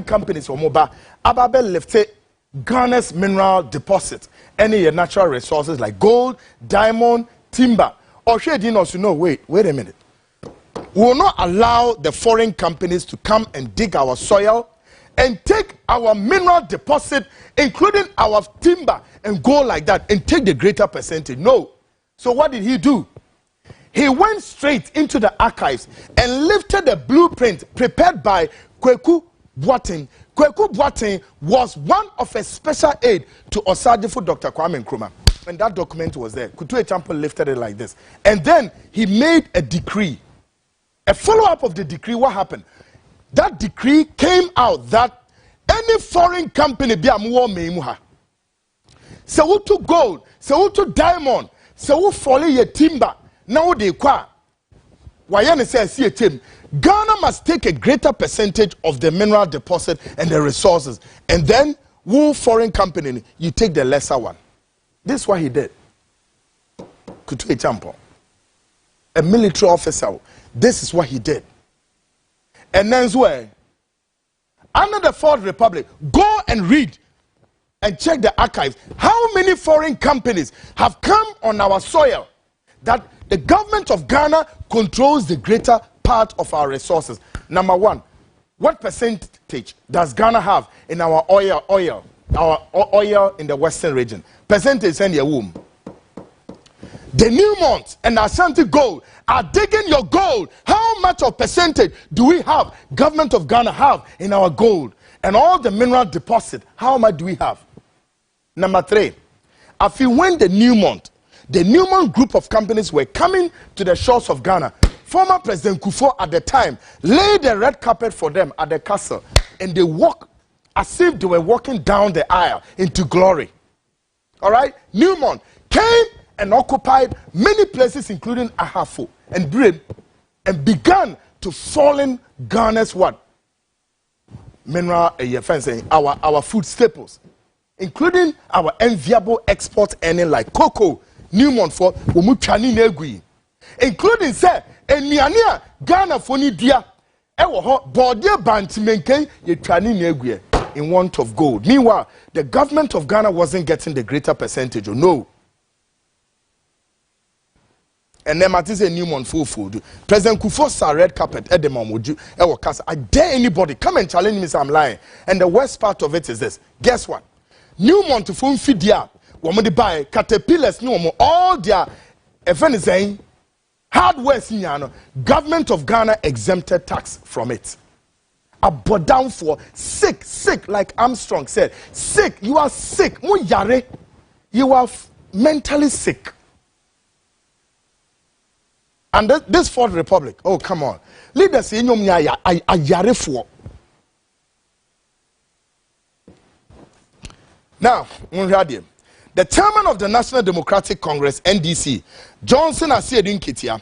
companies or mobile Ababe left Ghana's mineral deposit, any natural resources like gold, diamond, timber. Or she didn't also know, wait a minute. We will not allow the foreign companies to come and dig our soil and take our mineral deposit, including our timber, and go like that and take the greater percentage. No. So what did he do? He went straight into the archives and lifted the blueprint prepared by Kweku Boateng. Kweku Boateng was one of a special aid to Osadifo Dr. Kwame Nkrumah. And that document was there. Kutu Agyapong lifted it like this. And then he made a decree. A follow-up of the decree, what happened? That decree came out that any foreign company be amuwa meimuha. Se wutu gold, se wutu diamond, se wu follow ye timber, now they kwa. Wayane say see a team. Ghana must take a greater percentage of the mineral deposit and the resources. And then, who foreign company, you take the lesser one. This is what he did. Kutu Agyapong, a military officer, this is what he did. And then, under the Fourth Republic, go and read and check the archives. How many foreign companies have come on our soil that the government of Ghana controls the greater part of our resources? Number one, what percentage does Ghana have in our oil in the western region? Percentage in your womb. The Newmont and Ashanti Gold are digging your gold. How much of percentage do we have, government of Ghana have in our gold? And all the mineral deposit, how much do we have? Number three, if you win the Newmont group of companies were coming to the shores of Ghana. Former President Kufuor at the time laid the red carpet for them at the castle, and they walk as if they were walking down the aisle into glory. All right? Newmont came and occupied many places, including Ahafo and Brim, and began to fall in Ghana's what? Mineral, our food staples, including our enviable export earning like cocoa, Newmont for Umuchani Negui, including say Eniania Ghana for Nidia, Ewo Bordia Bantimenke, Yetani Negui in want of gold. Meanwhile, the government of Ghana wasn't getting the greater percentage, or no. And then Matisse Newmont full food. President Kufuor saw red carpet at the Mamuju. I dare anybody come and challenge me, so I'm lying. And the worst part of it is this. Guess what? Newmont full fidia. Woman they buy caterpillars no more. All their saying hardware signal. Government of Ghana exempted tax from it. A but down for sick, like Armstrong said. Sick, you are sick. You are mentally sick. And this Fourth Republic, oh come on. Leaders in Yare. Now, the chairman of the National Democratic Congress, NDC, Johnson Asiedun Kitia,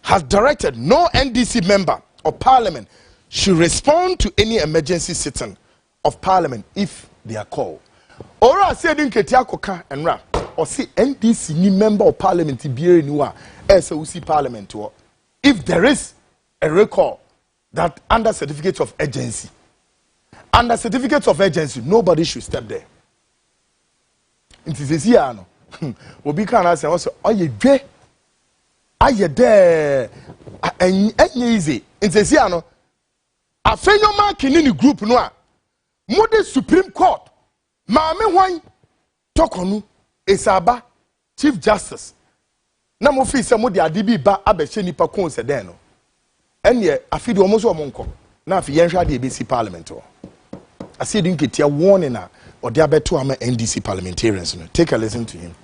has directed no NDC member of parliament should respond to any emergency sitting of parliament if they are called. Ora Asiedun Kitia koka and rap. Or see NDC new member of parliament be new SOC parliament. If there is a recall that under certificate of agency, nobody should step there. It is here no. Obi can say also, are you there? And easy. It is here no. A fenyo man kinini group no. Mode Supreme Court. Maame wan tokonu Esaba Chief Justice. Na mo fi se mo de ade bi ba abehye nipa kon se den no. Ene afidi omo so omonko. Na afi yenhwa de ebesi parliament o. Asiedun Ketia warning na or the abeto ama NDC parliamentarians. Take a listen to him.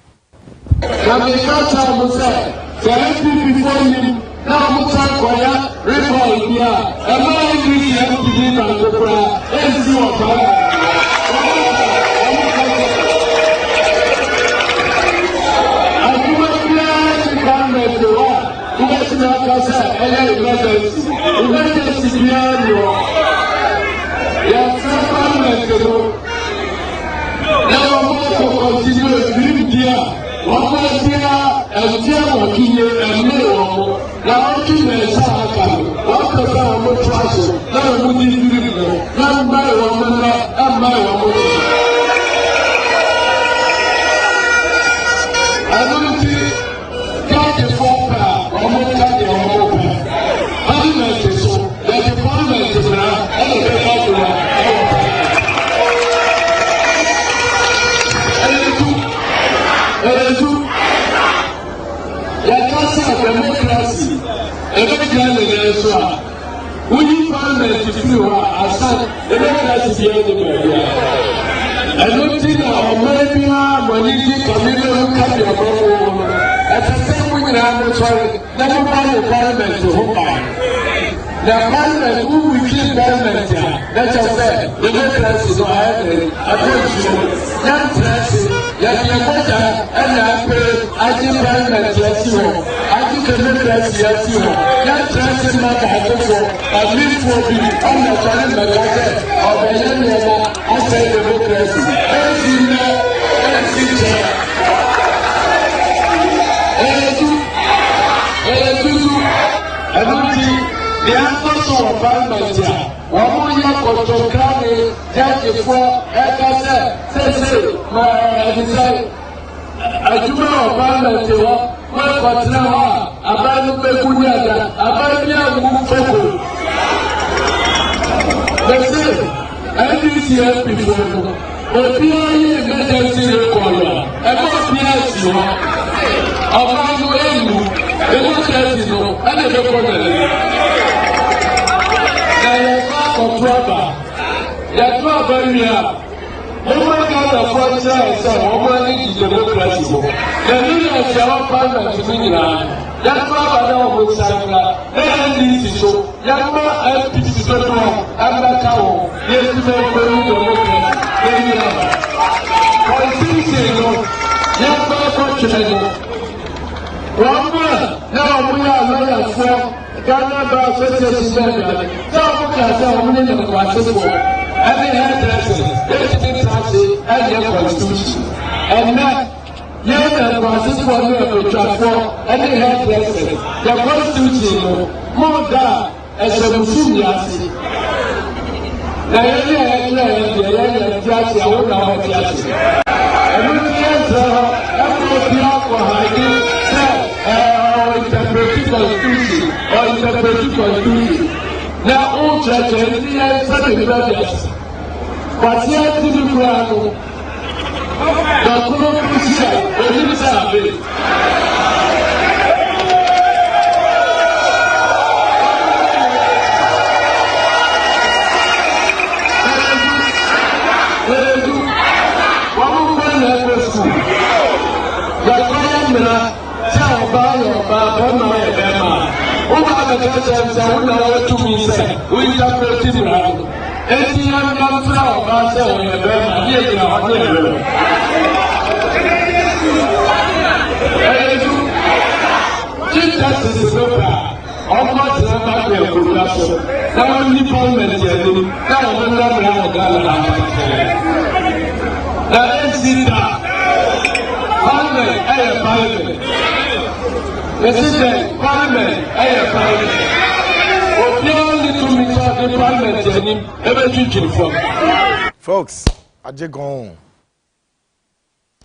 Folks, Agyapong.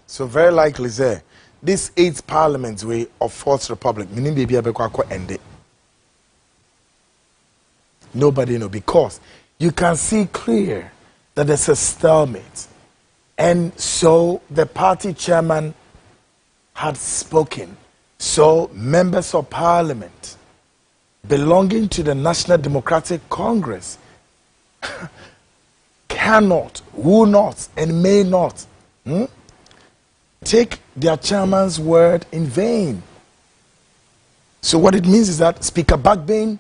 So very likely say this 8th Parliament way of 4th Republic, meaning baby abekwa end it. Nobody know, because you can see clear that there's a stalemate. And so the party chairman had spoken. So members of parliament belonging to the National Democratic Congress cannot, will not, and may not take their chairman's word in vain. So what it means is that Speaker Bagbane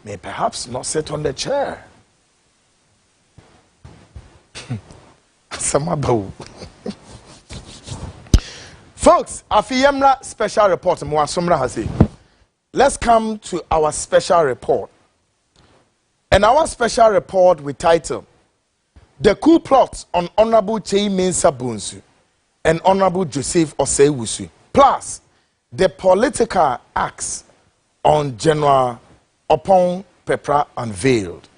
may perhaps not sit on the chair. Folks, Afiyemra special report. Let's come to our special report. And our special report we title the coup plot on Honorable Chei Mensah Bonsu and Honorable Joseph Osei-Wusu, plus the political acts on General Agyapong Pepra unveiled.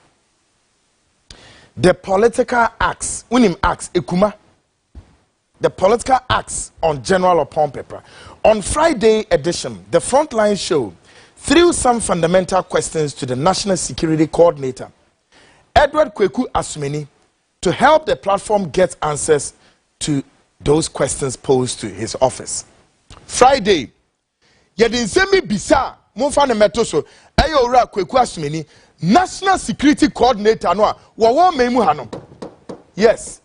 The political acts, unim acts, ekuma. The political acts on General Agyapong Pepra. On Friday edition, the Frontline show threw some fundamental questions to the National Security Coordinator, Edward Kweku Asumeni, to help the platform get answers to those questions posed to his office. Friday, yedin semi bisa mumfa ne meto so ayo ora Kweku Asumeni, National Security Coordinator no a wo memu ha no. Yes.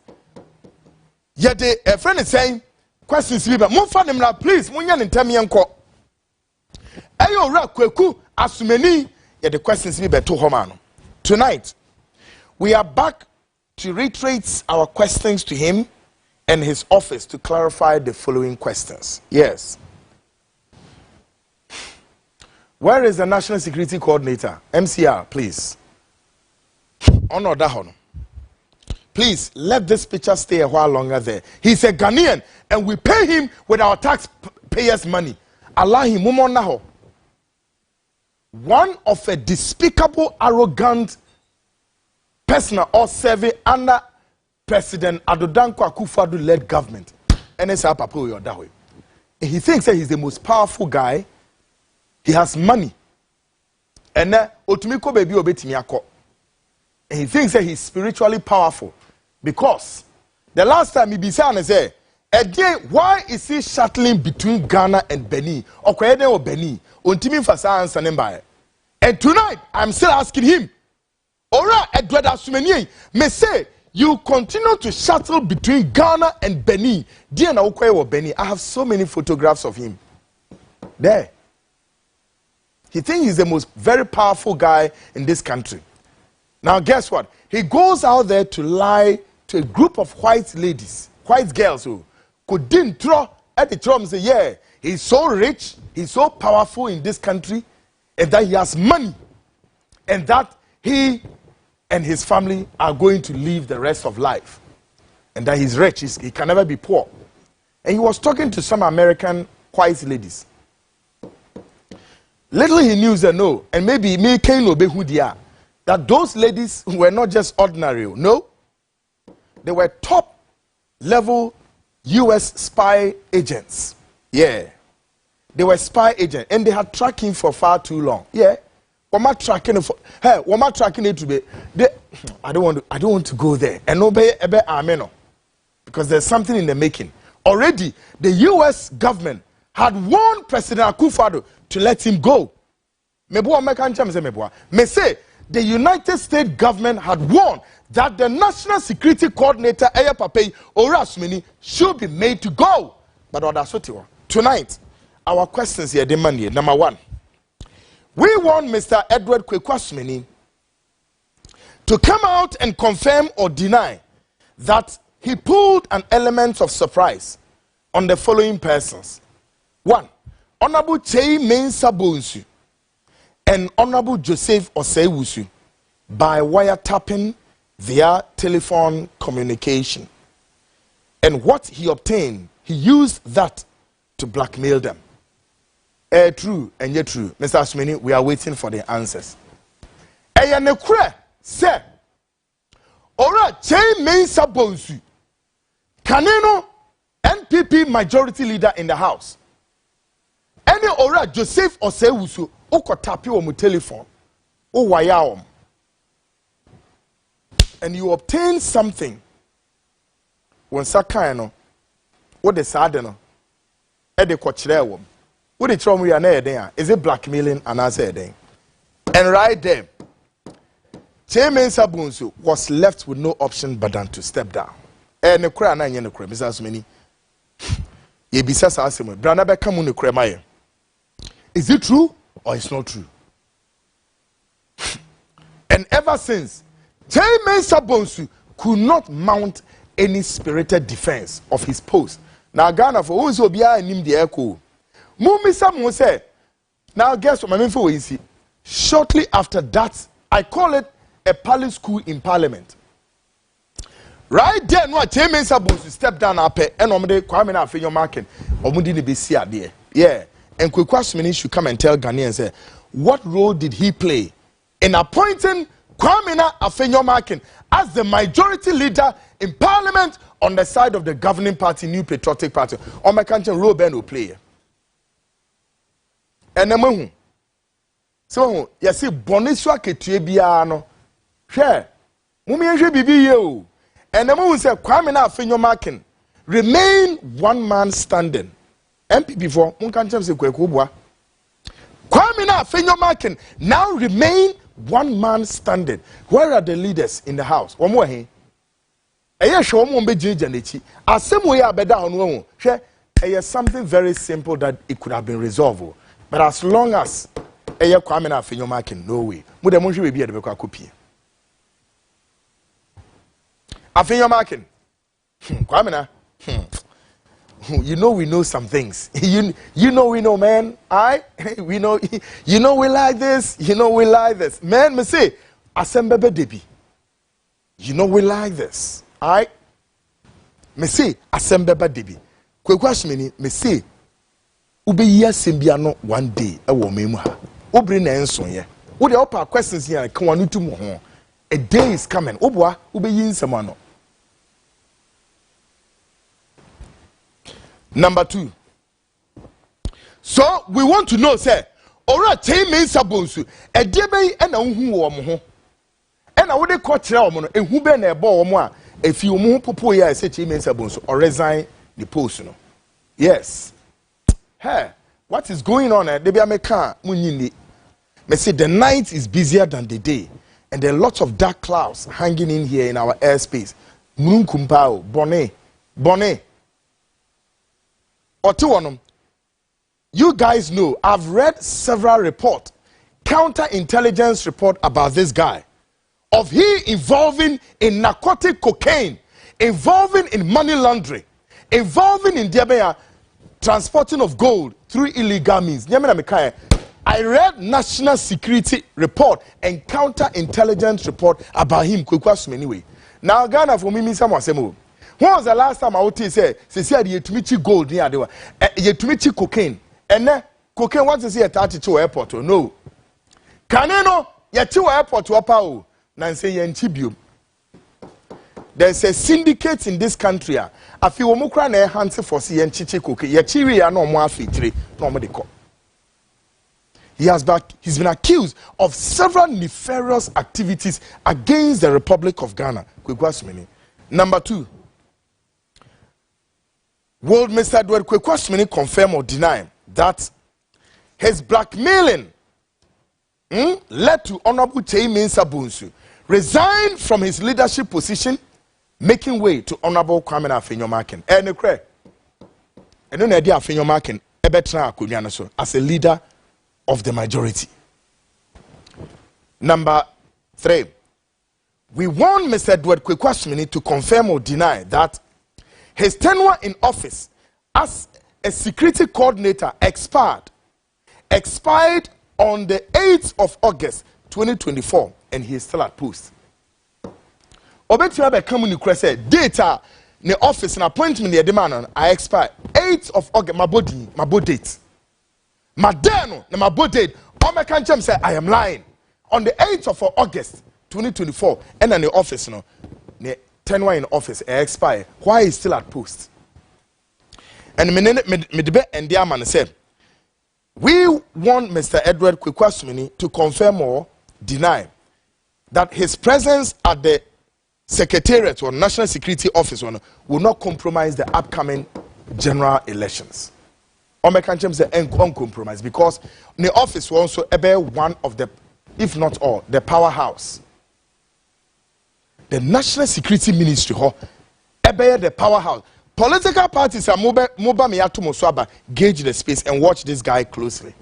Yede a friend is saying questions be mumfa ne mra please munya ne ntem yenko. Ayo ora Kweku Asumeni yede questions be to homa no. Tonight we are back to reiterate our questions to him and his office to clarify the following questions. Yes. Where is the National Security Coordinator? MCR, please. Honor Dahono. Please, let this picture stay a while longer there. He's a Ghanaian and we pay him with our taxpayers' money. Allah him naho. One of a despicable, arrogant person or serving under President Adodanko Akufo-Addo led government. And it's he thinks that he's the most powerful guy. He has money. And otumiko baby obetimi akọ. And he thinks that he's spiritually powerful. Because the last time he began say, again, why is he shuttling between Ghana and Benin? Or Benin? And tonight, I'm still asking him, Ora Edward Asumeni may say you continue to shuttle between Ghana and Benin. Dear Naukwe Benin, I have so many photographs of him. There. He thinks he's the most very powerful guy in this country. Now guess what? He goes out there to lie to a group of white ladies, white girls who couldn't throw at the throne and say, yeah, he's so rich, he's so powerful in this country, and that he has money, and that he and his family are going to live the rest of life. And that he's rich, he can never be poor. And he was talking to some American white ladies. Little he knew that no, and maybe me can no be who they are, that those ladies were not just ordinary, no. They were top level US spy agents. Yeah. They were spy agents and they had tracked him for far too long. Yeah. Tracking it for, hey, tracking it to be I don't want to go there. And nobody ever ameno. Because there's something in the making. Already the US government had warned President Akufo-Addo to let him go. May say the United States government had warned that the National Security Coordinator Agyapong Asumeni should be made to go. But tonight, our questions here demand here. Number one, we want Mr. Edward Kweku Asumeni to come out and confirm or deny that he pulled an element of surprise on the following persons. One, Honorable Chei Mensah Bonsu and Honorable Joseph Osei-Wusu by wiretapping their telephone communication. And what he obtained, he used that to blackmail them. True and yet true. Mr. Asumeni, we are waiting for the answers. Eyanekure say, Ora Chei Mensah Bonsu, Kaneno NPP majority leader in the house. Any Ora Joseph Osei-Wusu, Oko tapi o mu telephone, o waya. And you obtain something. When Sakano, what the sadeno, Ede Kochrewo. What the trauma we are there? Is it blackmailing and answer then? And right there, Chei Mensah Bonsu was left with no option but than to step down. And the cry and the cry, Mr. Asumeni. Ye be says asimo. Brana be come on the cry maye. Is it true or it's not true? And ever since, Chei Mensah Bonsu could not mount any spirited defense of his post. Now Ghana for who is obia and him the echo. Mumisa Mose. Now guess what my info is. Shortly after that, I call it a palace coup in parliament. Right there, no, Chairman Sabus step down up and on the Kwame na Afenyo market. Omudini be see there. Yeah. And Kwekwasmini should come and tell Ghanaians say, what role did he play in appointing Kwame na Afenyo market as the majority leader in parliament on the side of the governing party, New Patriotic Party? On my country, role Ben will play. And then, so you see, Boniswa Ketuebiano, share, Mummy Bibi you. And the moon said, Kwame na Afenyo marking remain one man standing. MPP for Munkancham se Kwekubwa. Kwame na Afenyo marking now remain one man standing. Where are the leaders in the house? One more here. Eye show mo be jejanechi. Asem we abeda onu hwe eye something very simple that it could have been resolved. But as long as eye Kwame na Afenyo marking, no way. Mo de mo hwe be be kwa kopie. Afenyo marking. Kwame na. You know we know some things. You know we know, man. We know. You know we like this. You know we like this, man. Me say asembebe debi. You know we like this. Me say asembebe debi. Kwekwasmini me say ube yasembia no one day e wo memu ha. Obri na enso ye. Wo de opa questions here kan wanu tu mo ho. A day is coming. Obwa ube yin semano. Number 2. So we want to know, say, ora team means sabonsu. E debe e na unhu wo mo ho. E na wo de ko kire wo mo no ehu be na ebo wo mo a efi wo mo popo ya say team means sabonsu or resign the post no. Yes. Hey, what is going on? They be ameka munyini. Me say the night is busier than the day, and there are lots of dark clouds hanging in here in our airspace. Munkumpao, Bonnet. You guys know, I've read several reports, counterintelligence report about this guy, of he involving in narcotic cocaine, involving in money laundering, involving in transporting of gold through illegal means. I read national security report and counterintelligence report about him. Anyway, now Ghana for me someone say more. When was the last time I would say you to meet gold near the you to meet cocaine? And then cocaine wants to see at Taticho airport or no? Can you know Yatu airport to Apao? Nancy Yantibu. There's a syndicate in this country. A few Mukran hands for see and chichi cocaine. Yachiri are no more fitri, normally call. He's been accused of several nefarious activities against the Republic of Ghana. Number 2. Will Mr. Edward Kwekwasmini confirm or deny that his blackmailing led to Honorable Chairman Sabunsu resign from his leadership position, making way to Honorable Kwame na Afenyo marking? And no idea Afenyo marking as a leader of the majority. Number 3. We want Mr. Edward Kwekwasmini to confirm or deny that his tenure in office as a security coordinator expired on the 8th of August 2024, and he is still at post. Obetia be come ni say data ne office and appointment the demand I expired 8th of August. My body date. My dano na my body date. All my country say I am lying. On the 8th of August 2024, and in the office no. Tenure in office expire. Why is still at post? And me and the man said, we want Mr. Edward Kwekwasmini to confirm or deny that his presence at the Secretariat or National Security Office will not compromise the upcoming general elections. Or my country say uncompromised because the office will also be one of the, if not all, the powerhouse. The National Security Ministry, the powerhouse. Political parties are gauge the space and watch this guy closely.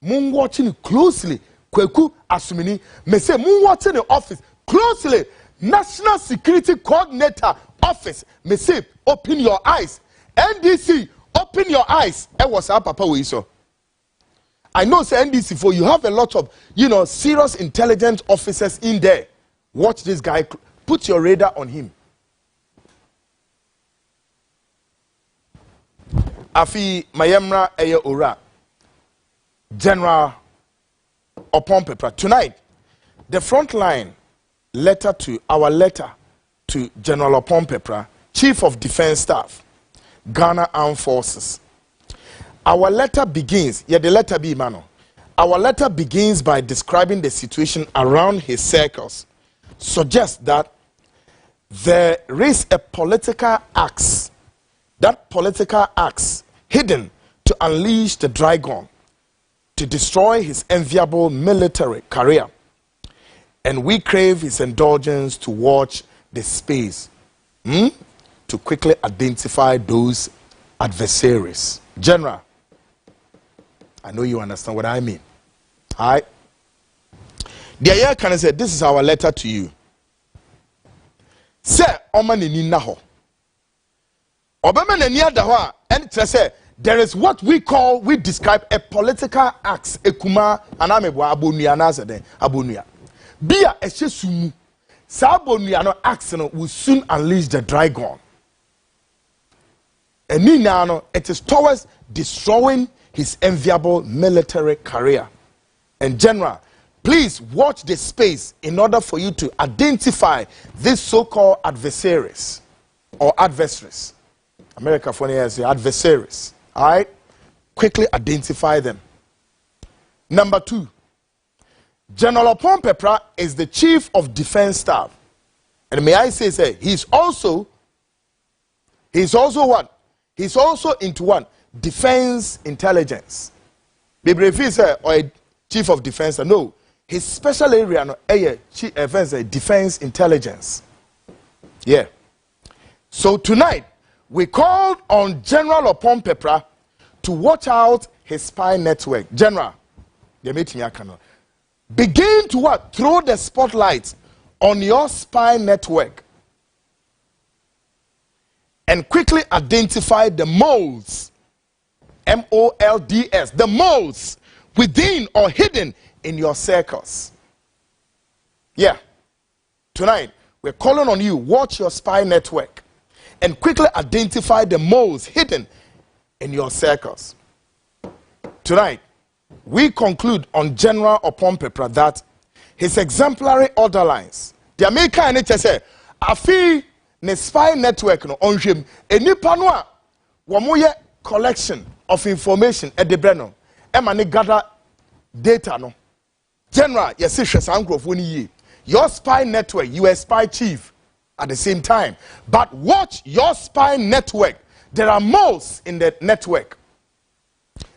Moon watching closely. Kweku Asumini may say moon watching the office closely. National Security Coordinator Office may say open your eyes. NDC open your eyes. And what's up, Papa Wiso? I know say NDC for you have a lot of serious intelligence officers in there. Watch this guy. Put your radar on him. Afi Mayemra Eye Ora. General Upon Paper. Tonight, the front line letter to General Upon Paper, Chief of Defense Staff, Ghana Armed Forces. Our letter begins, the letter B, Mano. Our letter begins by describing the situation around his circles. Suggests that there is a political axe, hidden to unleash the dragon, to destroy his enviable military career. And we crave his indulgence to watch the space, to quickly identify those adversaries. General, I know you understand what I mean. All right? The air can say, this is our letter to you. Say, Oman in Naho. Obama and Yadawa, and say, there is what we describe a political axe, a kuma, and amebwa Abunia Nazade, Abunia. Bia a shesumu, Sabonia no action will soon unleash the dragon. And Ninano, it is towards destroying his enviable military career. And General, please watch the space in order for you to identify these so-called adversaries or adversaries. America for years, adversaries. All right? Quickly identify them. Number 2, General Upon Paper is the Chief of Defense Staff. And may I say, he's also what? He's also into what? Defense intelligence. Bibrefi or a Chief of Defense. No. His special area no defense intelligence. Yeah. So tonight, we called on General Upon Paper to watch out his spy network. General, begin to what? Throw the spotlight on your spy network and quickly identify the moles, M-O-L-D-S, the moles within or hidden in your circles. Yeah. Tonight, we're calling on you, watch your spy network and quickly identify the moles hidden in your circles. Tonight, we conclude on General Upon Paper that his exemplary order lines, the American NHS, afi ne spy network no on him, enipa no a wamoye collection of information at the breno, emane gather data no. General, your spy network, you are a spy chief at the same time. But watch your spy network. There are moles in the network.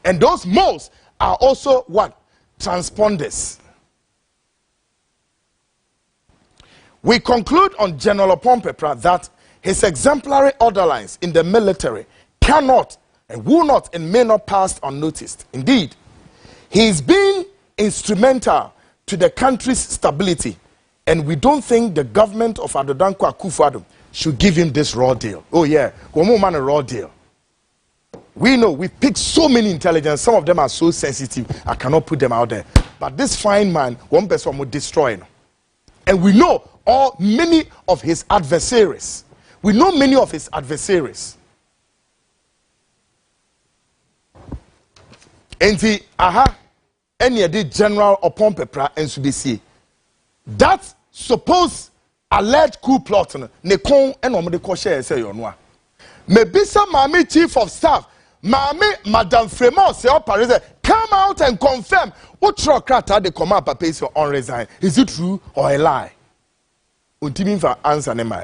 And those moles are also what? Transponders. We conclude on General Upon Paper that his exemplary order lines in the military cannot and will not and may not pass unnoticed. Indeed, he is being instrumental to the country's stability, and we don't think the government of Adodankwa Akufo-Addo should give him this raw deal. Oh yeah, man, a raw deal. We know we picked so many intelligence. Some of them are so sensitive, I cannot put them out there. But this fine man, one person will destroy him. And we know many of his adversaries. We know many of his adversaries. And any General Upon Paper and Subisi. That supposed alleged coup plot ne kon and omde ko share say yo no. Maybe some Mami Chief of Staff, Madame Fremont say Paris, come out and confirm what Trokrata the command papa is on resign. Is it true or a lie? Untimi for answer ne mai.